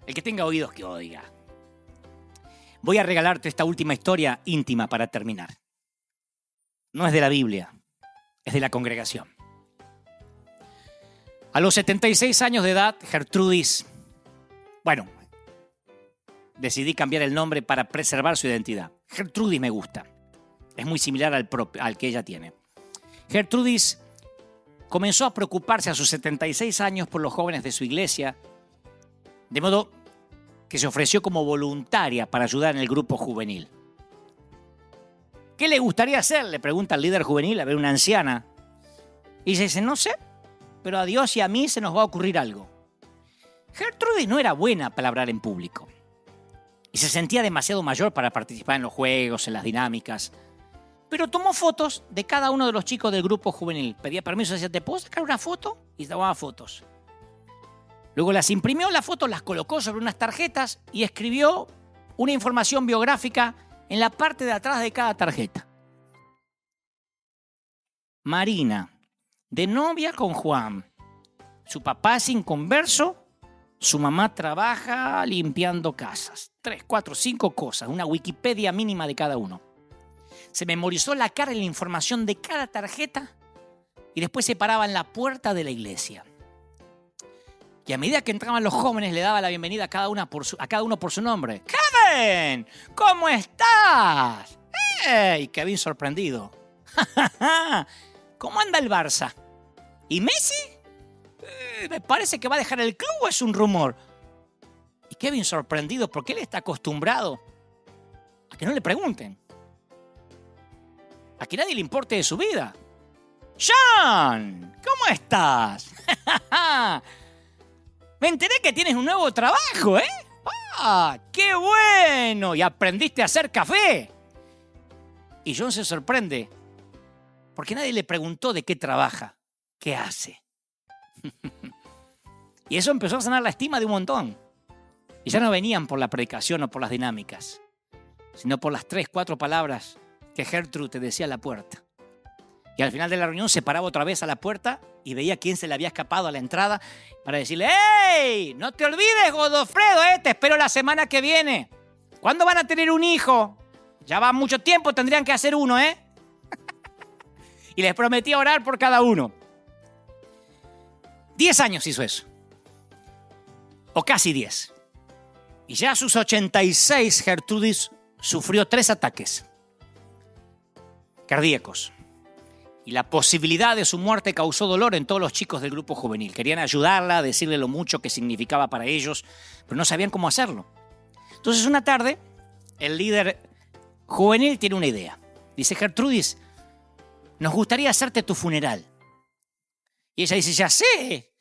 El que tenga oídos que oiga. Voy a regalarte esta última historia íntima para terminar. No es de la Biblia, es de la congregación. A los 76 años de edad, Gertrudis, decidí cambiar el nombre para preservar su identidad. Gertrudis me gusta. Es muy similar al que ella tiene. Gertrudis comenzó a preocuparse a sus 76 años por los jóvenes de su iglesia, de modo que se ofreció como voluntaria para ayudar en el grupo juvenil. ¿Qué le gustaría hacer?, le pregunta al líder juvenil, a ver, una anciana. Y ella dice, no sé, pero a Dios y a mí se nos va a ocurrir algo. Gertrudis no era buena para hablar en público. Y se sentía demasiado mayor para participar en los juegos, en las dinámicas. pero tomó fotos de cada uno de los chicos del grupo juvenil. Pedía permiso, decía, ¿te puedo sacar una foto? Y tomaba fotos. Luego las imprimió, las fotos las colocó sobre unas tarjetas y escribió una información biográfica en la parte de atrás de cada tarjeta. Marina, de novia con Juan. Su papá es inconverso, su mamá trabaja limpiando casas. 3, 4, 5 cosas, una Wikipedia mínima de cada uno. Se memorizó la cara y la información de cada tarjeta y después se paraba en la puerta de la iglesia. Y a medida que entraban los jóvenes le daba la bienvenida a cada uno por su nombre. ¡Kevin! ¿Cómo estás? ¡Hey! Kevin sorprendido. ¿Cómo anda el Barça? ¿Y Messi? Me parece que va a dejar el club, ¿o es un rumor? Y Kevin sorprendido porque él está acostumbrado a que no le pregunten. A que nadie le importe de su vida. ¡John! ¿Cómo estás? Me enteré que tienes un nuevo trabajo, ¿eh? ¡Ah! ¡Qué bueno! Y aprendiste a hacer café. Y John se sorprende porque nadie le preguntó de qué trabaja, qué hace. Y eso empezó a sanar la estima de un montón. Y ya no venían por la predicación o por las dinámicas, sino por las 3, 4 palabras que Gertrude te decía a la puerta. Y al final de la reunión se paraba otra vez a la puerta y veía quién se le había escapado a la entrada para decirle, ¡hey! No te olvides, Godofredo, te espero la semana que viene. ¿Cuándo van a tener un hijo? Ya va mucho tiempo, tendrían que hacer uno, ¿eh? Y les prometía orar por cada uno. 10 años hizo eso. O casi 10. Y ya a sus 86, Gertrudis sufrió 3 ataques cardíacos. Y la posibilidad de su muerte causó dolor en todos los chicos del grupo juvenil. Querían ayudarla, decirle lo mucho que significaba para ellos, pero no sabían cómo hacerlo. Entonces una tarde, el líder juvenil tiene una idea. Dice, Gertrudis, nos gustaría hacerte tu funeral. Y ella dice, ya sé,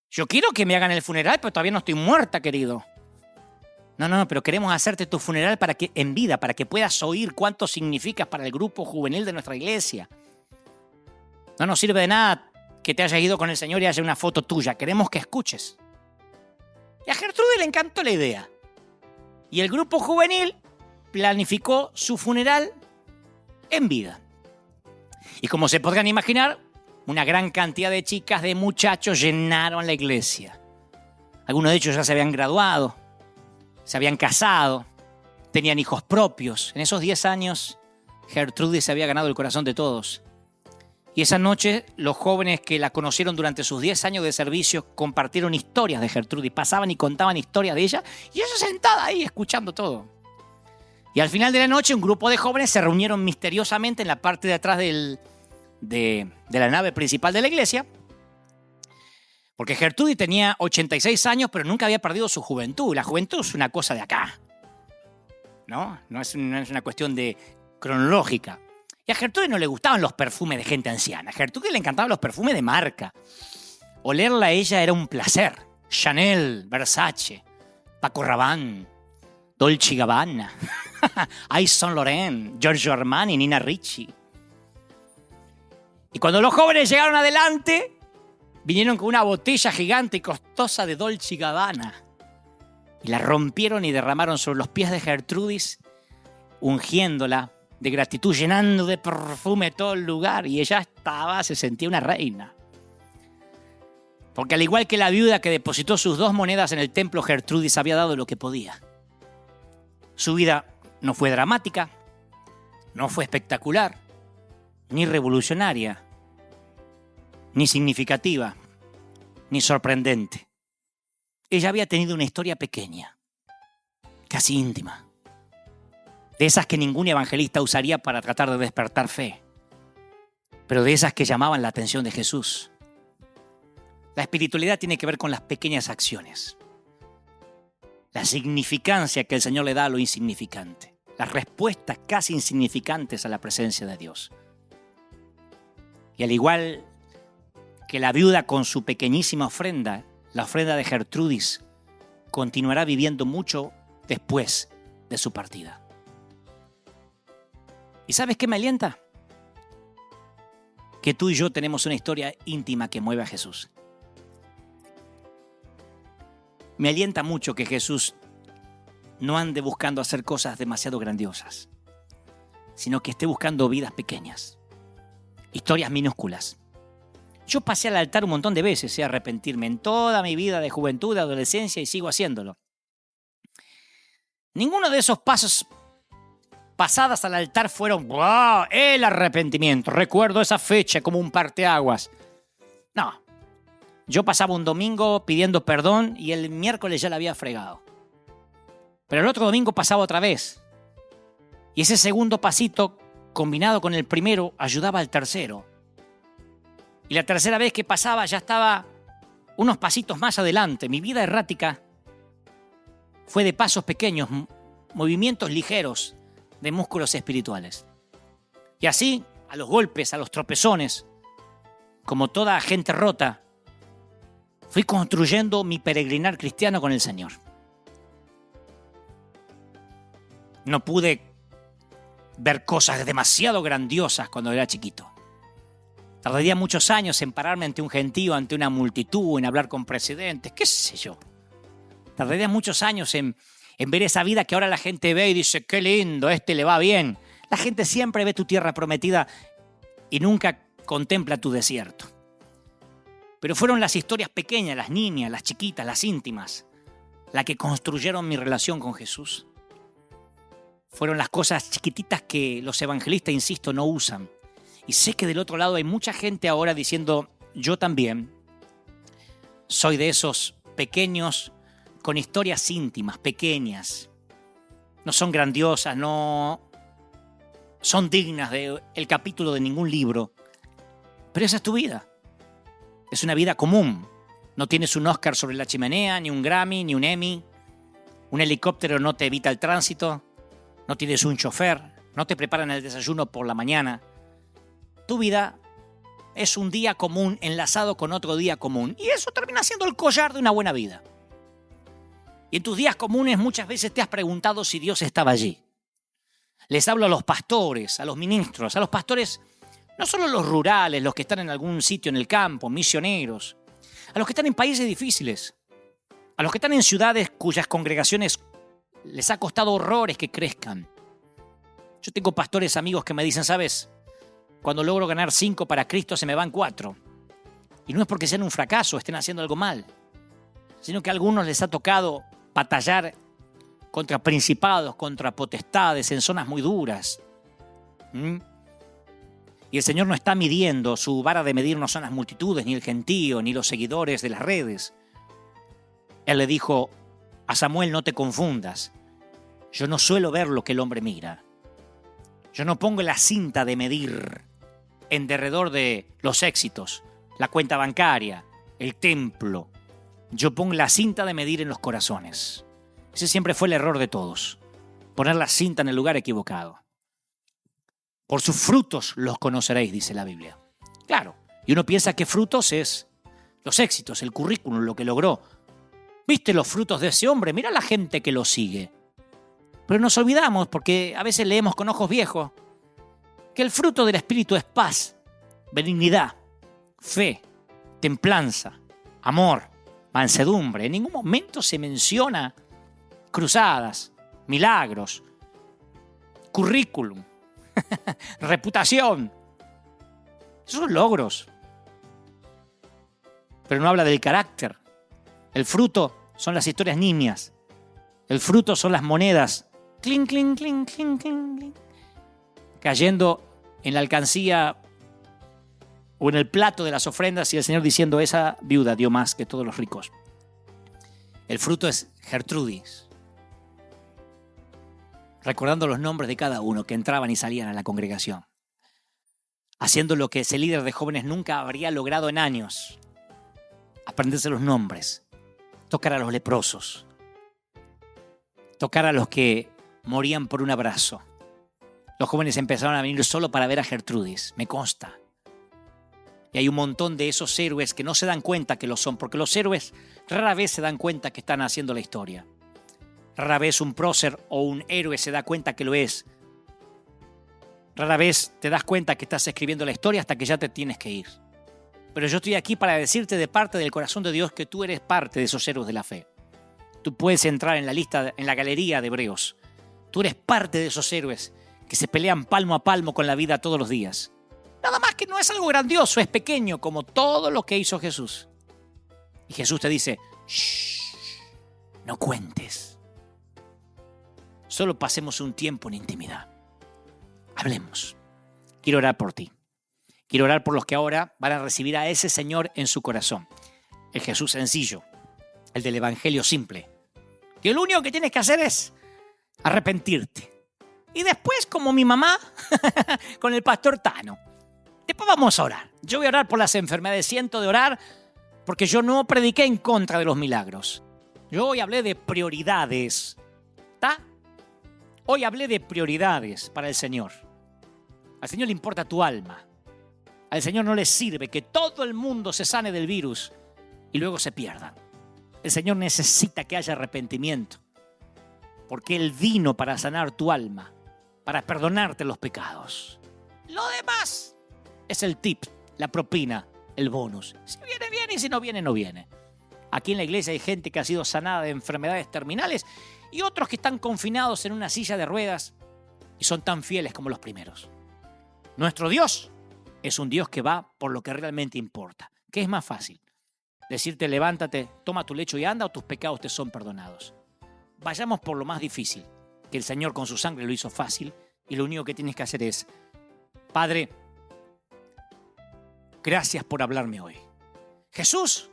yo quiero que me hagan el funeral, pero todavía no estoy muerta, querido. No, pero queremos hacerte tu funeral en vida, para que puedas oír cuánto significas para el grupo juvenil de nuestra iglesia. No nos sirve de nada que te hayas ido con el Señor y haya una foto tuya. Queremos que escuches. Y a Gertrude le encantó la idea. Y el grupo juvenil planificó su funeral en vida. Y como se podrán imaginar, una gran cantidad de chicas, de muchachos llenaron la iglesia. Algunos de ellos ya se habían graduado, se habían casado, tenían hijos propios. En esos 10 años, Gertrude se había ganado el corazón de todos. Y esa noche, los jóvenes que la conocieron durante sus 10 años de servicio compartieron historias de Gertrude, pasaban y contaban historias de ella, y ella sentada ahí escuchando todo. Y al final de la noche, un grupo de jóvenes se reunieron misteriosamente en la parte de atrás de la nave principal de la iglesia, porque Gertrude tenía 86 años, pero nunca había perdido su juventud. La juventud es una cosa de acá, ¿no? No es una cuestión cronológica. Y a Gertrude no le gustaban los perfumes de gente anciana. A Gertrude le encantaban los perfumes de marca. Olerla a ella era un placer. Chanel, Versace, Paco Rabanne, Dolce & Gabbana, Yves Saint Laurent, Giorgio Armani, Nina Ricci. Y cuando los jóvenes llegaron adelante, vinieron con una botella gigante y costosa de Dolce & Gabbana. Y la rompieron y derramaron sobre los pies de Gertrudis, ungiéndola de gratitud, llenando de perfume todo el lugar. Y ella se sentía una reina. Porque al igual que la viuda que depositó sus 2 monedas en el templo, Gertrudis había dado lo que podía. Su vida no fue dramática, no fue espectacular, ni revolucionaria, ni significativa, ni sorprendente. Ella había tenido una historia pequeña, casi íntima, de esas que ningún evangelista usaría para tratar de despertar fe, pero de esas que llamaban la atención de Jesús. La espiritualidad tiene que ver con las pequeñas acciones, la significancia que el Señor le da a lo insignificante, las respuestas casi insignificantes a la presencia de Dios. Y al igual que la viuda con su pequeñísima ofrenda, la ofrenda de Gertrudis continuará viviendo mucho después de su partida. ¿Y sabes qué me alienta? que tú y yo tenemos una historia íntima que mueve a Jesús. Me alienta mucho que Jesús no ande buscando hacer cosas demasiado grandiosas, sino que esté buscando vidas pequeñas, historias minúsculas. Yo pasé al altar un montón de veces, a arrepentirme en toda mi vida de juventud, de adolescencia, y sigo haciéndolo. Ninguno de esos pasos pasadas al altar fueron ¡wow! El arrepentimiento. Recuerdo esa fecha como un parteaguas. No. Yo pasaba un domingo pidiendo perdón y el miércoles ya la había fregado. Pero el otro domingo pasaba otra vez. Y ese segundo pasito, combinado con el primero, ayudaba al tercero. Y la tercera vez que pasaba ya estaba unos pasitos más adelante. Mi vida errática fue de pasos pequeños, movimientos ligeros de músculos espirituales. Y así, a los golpes, a los tropezones, como toda gente rota, fui construyendo mi peregrinar cristiano con el Señor. No pude ver cosas demasiado grandiosas cuando era chiquito. Tardaría muchos años en pararme ante un gentío, ante una multitud, en hablar con presidentes, qué sé yo. Tardaría muchos años en ver esa vida que ahora la gente ve y dice, qué lindo, le va bien. La gente siempre ve tu tierra prometida y nunca contempla tu desierto. Pero fueron las historias pequeñas, las niñas, las chiquitas, las íntimas, las que construyeron mi relación con Jesús. Fueron las cosas chiquititas que los evangelistas, insisto, no usan. Y sé que del otro lado hay mucha gente ahora diciendo, yo también soy de esos pequeños con historias íntimas, pequeñas. No son grandiosas, no son dignas del capítulo de ningún libro. Pero esa es tu vida. Es una vida común. No tienes un Oscar sobre la chimenea, ni un Grammy, ni un Emmy. Un helicóptero no te evita el tránsito. No tienes un chofer. No te preparan el desayuno por la mañana. Tu vida es un día común enlazado con otro día común. Y eso termina siendo el collar de una buena vida. Y en tus días comunes muchas veces te has preguntado si Dios estaba allí. Les hablo a los pastores, a los ministros, a los pastores, no solo los rurales, los que están en algún sitio en el campo, misioneros, a los que están en países difíciles, a los que están en ciudades cuyas congregaciones les ha costado horrores que crezcan. Yo tengo pastores amigos que me dicen, ¿sabes? Cuando logro ganar 5 para Cristo se me van 4. Y no es porque sean un fracaso, estén haciendo algo mal, sino que a algunos les ha tocado batallar contra principados, contra potestades en zonas muy duras. Y el Señor no está midiendo, su vara de medir no son las multitudes, ni el gentío, ni los seguidores de las redes. Él le dijo a Samuel, no te confundas. Yo no suelo ver lo que el hombre mira. Yo no pongo la cinta de medir en derredor de los éxitos, la cuenta bancaria, el templo. Yo pongo la cinta de medir en los corazones. Ese siempre fue el error de todos. Poner la cinta en el lugar equivocado. Por sus frutos los conoceréis, dice la Biblia. Claro, y uno piensa que frutos es los éxitos, el currículum, lo que logró. ¿Viste los frutos de ese hombre? Mira la gente que lo sigue. Pero nos olvidamos, porque a veces leemos con ojos viejos, que el fruto del Espíritu es paz, benignidad, fe, templanza, amor, mansedumbre. En ningún momento se menciona cruzadas, milagros, currículum, reputación. Esos son logros. Pero no habla del carácter. El fruto son las historias niñas. El fruto son las monedas. Clink, clink, clink, clink, clink, clink, cayendo en la alcancía o en el plato de las ofrendas y el Señor diciendo, esa viuda dio más que todos los ricos. El fruto es Gertrudis. Recordando los nombres de cada uno que entraban y salían a la congregación. Haciendo lo que ese líder de jóvenes nunca habría logrado en años. Aprenderse los nombres. Tocar a los leprosos. Tocar a los que morían por un abrazo. Los jóvenes empezaron a venir solo para ver a Gertrudis, me consta. Y hay un montón de esos héroes que no se dan cuenta que lo son, porque los héroes rara vez se dan cuenta que están haciendo la historia. Rara vez un prócer o un héroe se da cuenta que lo es. Rara vez te das cuenta que estás escribiendo la historia hasta que ya te tienes que ir. Pero yo estoy aquí para decirte de parte del corazón de Dios que tú eres parte de esos héroes de la fe. Tú puedes entrar en la lista, en la galería de Hebreos. Tú eres parte de esos héroes que se pelean palmo a palmo con la vida todos los días. Nada más que no es algo grandioso, es pequeño, como todo lo que hizo Jesús. Y Jesús te dice, shh, no cuentes. Solo pasemos un tiempo en intimidad. Hablemos. Quiero orar por ti. Quiero orar por los que ahora van a recibir a ese Señor en su corazón. El Jesús sencillo, el del Evangelio simple. Que lo único que tienes que hacer es arrepentirte. Y después, como mi mamá, con el pastor Tano. Después vamos a orar. Yo voy a orar por las enfermedades. Siento de orar porque yo no prediqué en contra de los milagros. Yo hoy hablé de prioridades. ¿Está? Hoy hablé de prioridades para el Señor. Al Señor le importa tu alma. Al Señor no le sirve que todo el mundo se sane del virus y luego se pierdan. El Señor necesita que haya arrepentimiento. Porque Él vino para sanar tu alma, para perdonarte los pecados. Lo demás es el tip, la propina, el bonus. Si viene, viene, y si no viene, no viene. Aquí en la iglesia hay gente que ha sido sanada de enfermedades terminales y otros que están confinados en una silla de ruedas y son tan fieles como los primeros. Nuestro Dios es un Dios que va por lo que realmente importa. ¿Qué es más fácil? Decirte levántate, toma tu lecho y anda, o tus pecados te son perdonados. Vayamos por lo más difícil, que el Señor con su sangre lo hizo fácil y lo único que tienes que hacer es, Padre, gracias por hablarme hoy. Jesús,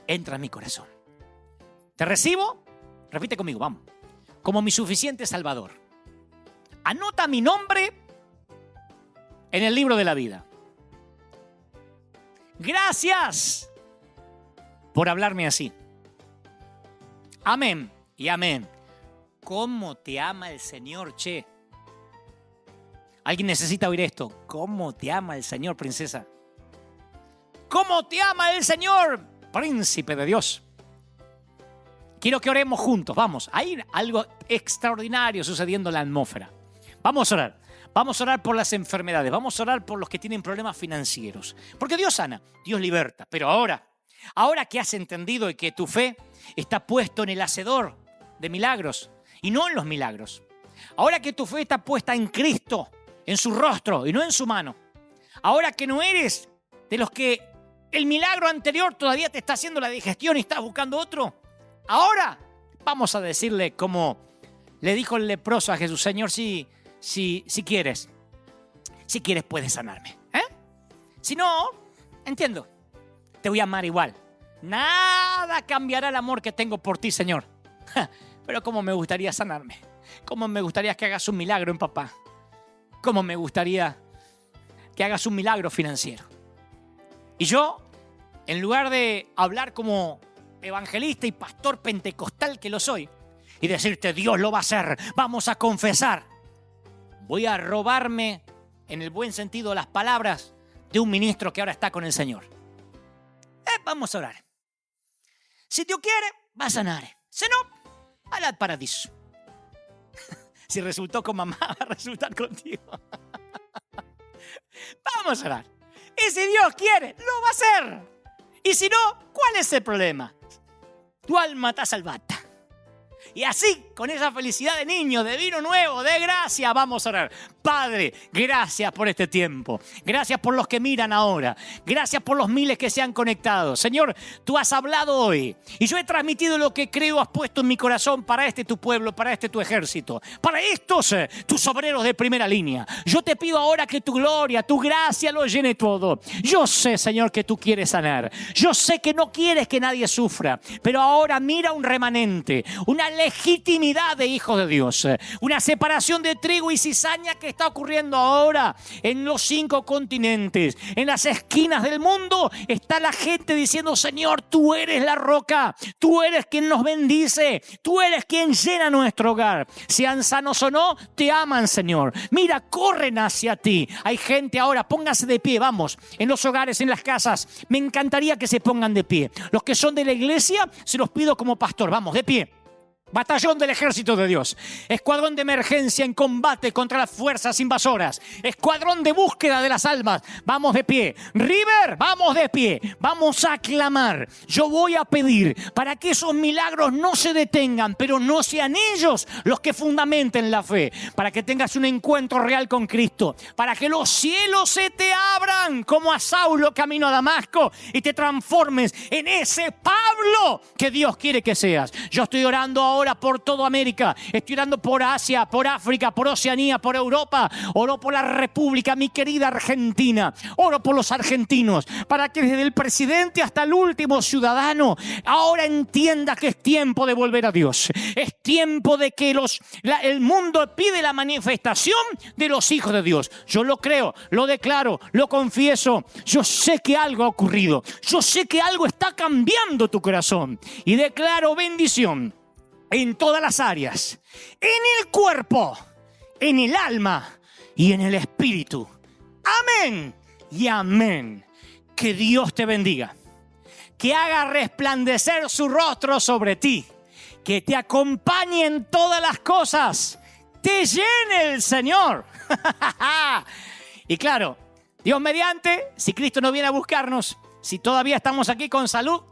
entra en mi corazón. Te recibo, repite conmigo, vamos, como mi suficiente Salvador. Anota mi nombre en el libro de la vida. Gracias por hablarme así. Amén y amén. ¿Cómo te ama el Señor, che? ¿Alguien necesita oír esto? ¿Cómo te ama el Señor, princesa? ¿Cómo te ama el Señor, príncipe de Dios? Quiero que oremos juntos, vamos. Hay algo extraordinario sucediendo en la atmósfera. Vamos a orar. Vamos a orar por las enfermedades. Vamos a orar por los que tienen problemas financieros. Porque Dios sana, Dios liberta. Pero ahora que has entendido y que tu fe está puesto en el hacedor de milagros y no en los milagros. Ahora que tu fe está puesta en Cristo, en su rostro y no en su mano. Ahora que no eres de los que el milagro anterior todavía te está haciendo la digestión y estás buscando otro. Ahora vamos a decirle como le dijo el leproso a Jesús, Señor, si quieres puedes sanarme. Si no, entiendo, te voy a amar igual. Nada cambiará el amor que tengo por ti, Señor. Pero cómo me gustaría sanarme. Cómo me gustaría que hagas un milagro en papá. Cómo me gustaría que hagas un milagro financiero. Y yo, en lugar de hablar como evangelista y pastor pentecostal que lo soy, y decirte Dios lo va a hacer, vamos a confesar, voy a robarme, en el buen sentido, las palabras de un ministro que ahora está con el Señor. Vamos a orar. Si Dios quiere, va a sanar. Si no, al paradiso. Si resultó con mamá, va a resultar contigo. Vamos a orar. Y si Dios quiere, lo va a hacer. Y si no, ¿cuál es el problema? Tu alma está salvada. Y así, con esa felicidad de niño, de vino nuevo, de gracia, vamos a orar. Padre, gracias por este tiempo. Gracias por los que miran ahora. Gracias por los miles que se han conectado. Señor, tú has hablado hoy. Y yo he transmitido lo que creo has puesto en mi corazón para este tu pueblo, para este tu ejército. Para estos, tus obreros de primera línea. Yo te pido ahora que tu gloria, tu gracia lo llene todo. Yo sé, Señor, que tú quieres sanar. Yo sé que no quieres que nadie sufra. Pero ahora mira un remanente, una legitimidad de hijos de Dios, una separación de trigo y cizaña que está ocurriendo ahora en los 5 continentes, en las esquinas del mundo. Está la gente diciendo, Señor, tú eres la roca, tú eres quien nos bendice, tú eres quien llena nuestro hogar. Sean sanos o no, te aman, Señor. Mira, corren hacia ti. Hay gente ahora, pónganse de pie, vamos, en los hogares, en las casas. Me encantaría que se pongan de pie. Los que son de la iglesia, se los pido como pastor, vamos, de pie. Batallón del Ejército de Dios. Escuadrón de emergencia en combate contra las fuerzas invasoras. Escuadrón de búsqueda de las almas. Vamos de pie. River, vamos de pie. Vamos a clamar. Yo voy a pedir para que esos milagros no se detengan, pero no sean ellos los que fundamenten la fe. Para que tengas un encuentro real con Cristo. Para que los cielos se te abran como a Saulo camino a Damasco y te transformes en ese Pablo que Dios quiere que seas. Yo estoy orando ahora por toda América, estoy orando por Asia, por África, por Oceanía, por Europa. Oro por la República, mi querida Argentina. Oro por los argentinos, para que desde el presidente hasta el último ciudadano ahora entienda que es tiempo de volver a Dios. Es tiempo de que el mundo pide la manifestación de los hijos de Dios. Yo lo creo, lo declaro, lo confieso. Yo sé que algo ha ocurrido. Yo sé que algo está cambiando tu corazón. Y declaro bendición en todas las áreas, en el cuerpo, en el alma y en el espíritu. Amén y amén. Que Dios te bendiga, que haga resplandecer su rostro sobre ti, que te acompañe en todas las cosas, te llene el Señor. Y claro, Dios mediante, si Cristo no viene a buscarnos, si todavía estamos aquí con salud,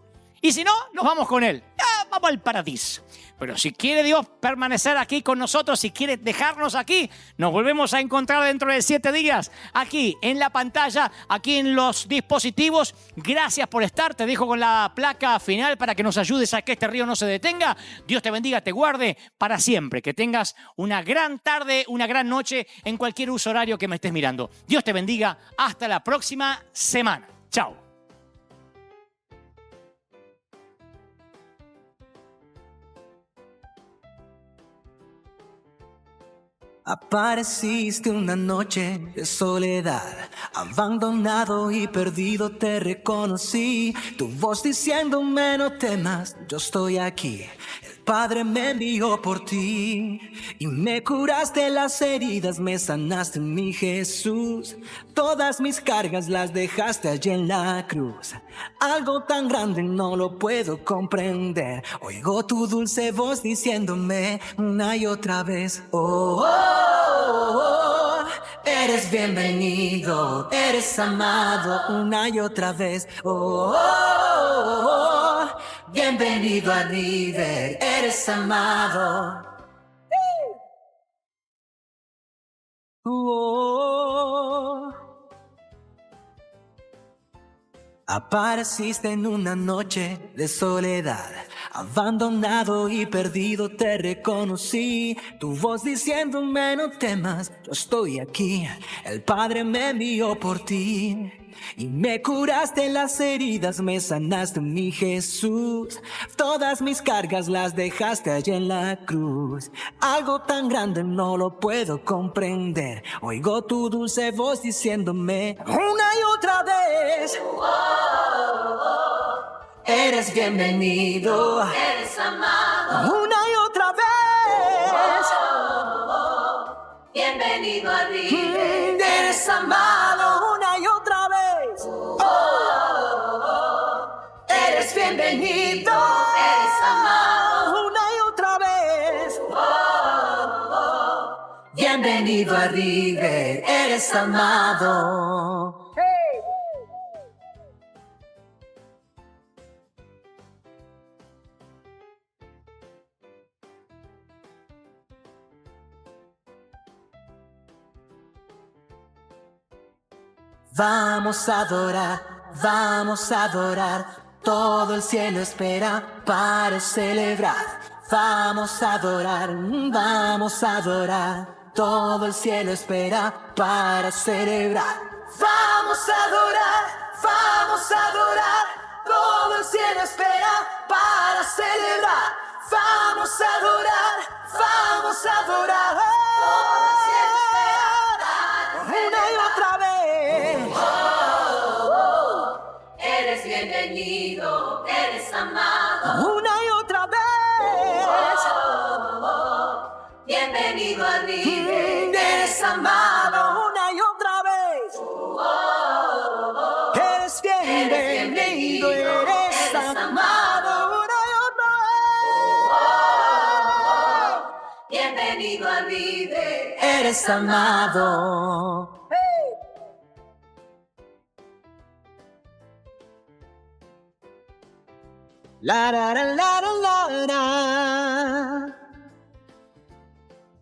y si no, nos vamos con Él. Vamos al paraíso. Pero si quiere Dios permanecer aquí con nosotros, si quiere dejarnos aquí, nos volvemos a encontrar dentro de 7 días, aquí en la pantalla, aquí en los dispositivos. Gracias por estar. Te dejo con la placa final para que nos ayudes a que este río no se detenga. Dios te bendiga, te guarde para siempre. Que tengas una gran tarde, una gran noche en cualquier uso horario que me estés mirando. Dios te bendiga. Hasta la próxima semana. Chao. Apareciste una noche de soledad, abandonado y perdido te reconocí. Tu voz diciéndome no temas, yo estoy aquí. El Padre me envió por ti y me curaste las heridas, me sanaste mi Jesús. Todas mis cargas las dejaste allí en la cruz. Algo tan grande no lo puedo comprender. Oigo tu dulce voz diciéndome una y otra vez: oh, oh, oh, eres bienvenido, eres amado, una y otra vez. Oh, oh, oh, bienvenido a River, eres amado. Oh, apareciste en una noche de soledad, abandonado y perdido te reconocí. Tu voz diciéndome no temas, yo estoy aquí. El Padre me envió por ti y me curaste las heridas, me sanaste mi Jesús. Todas mis cargas las dejaste allí en la cruz. Algo tan grande no lo puedo comprender. Oigo tu dulce voz diciéndome una y otra vez: eres bienvenido, Eres amado, una y otra vez. bienvenido a River. Eres amado, una y otra vez. Eres bienvenido, Eres amado, una y otra vez. Bienvenido a River, eres amado. Vamos a adorar, vamos a adorar. Todo el cielo espera para celebrar. Vamos a adorar, vamos a adorar. Todo el cielo espera para celebrar. Vamos a adorar, vamos a adorar. Todo el cielo espera para celebrar. Vamos a adorar, vamos a adorar. todo el cielo espera para Una y otra vez. Eres bienvenido, eres amado, Una y otra vez. bienvenido a River. Eres amado, una y otra vez. Eres bienvenido, eres amado, una y otra vez. venido a mí de Eres amado. La la la la la la.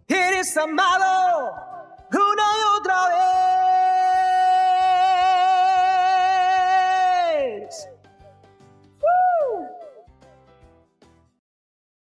Eres amado una y otra vez.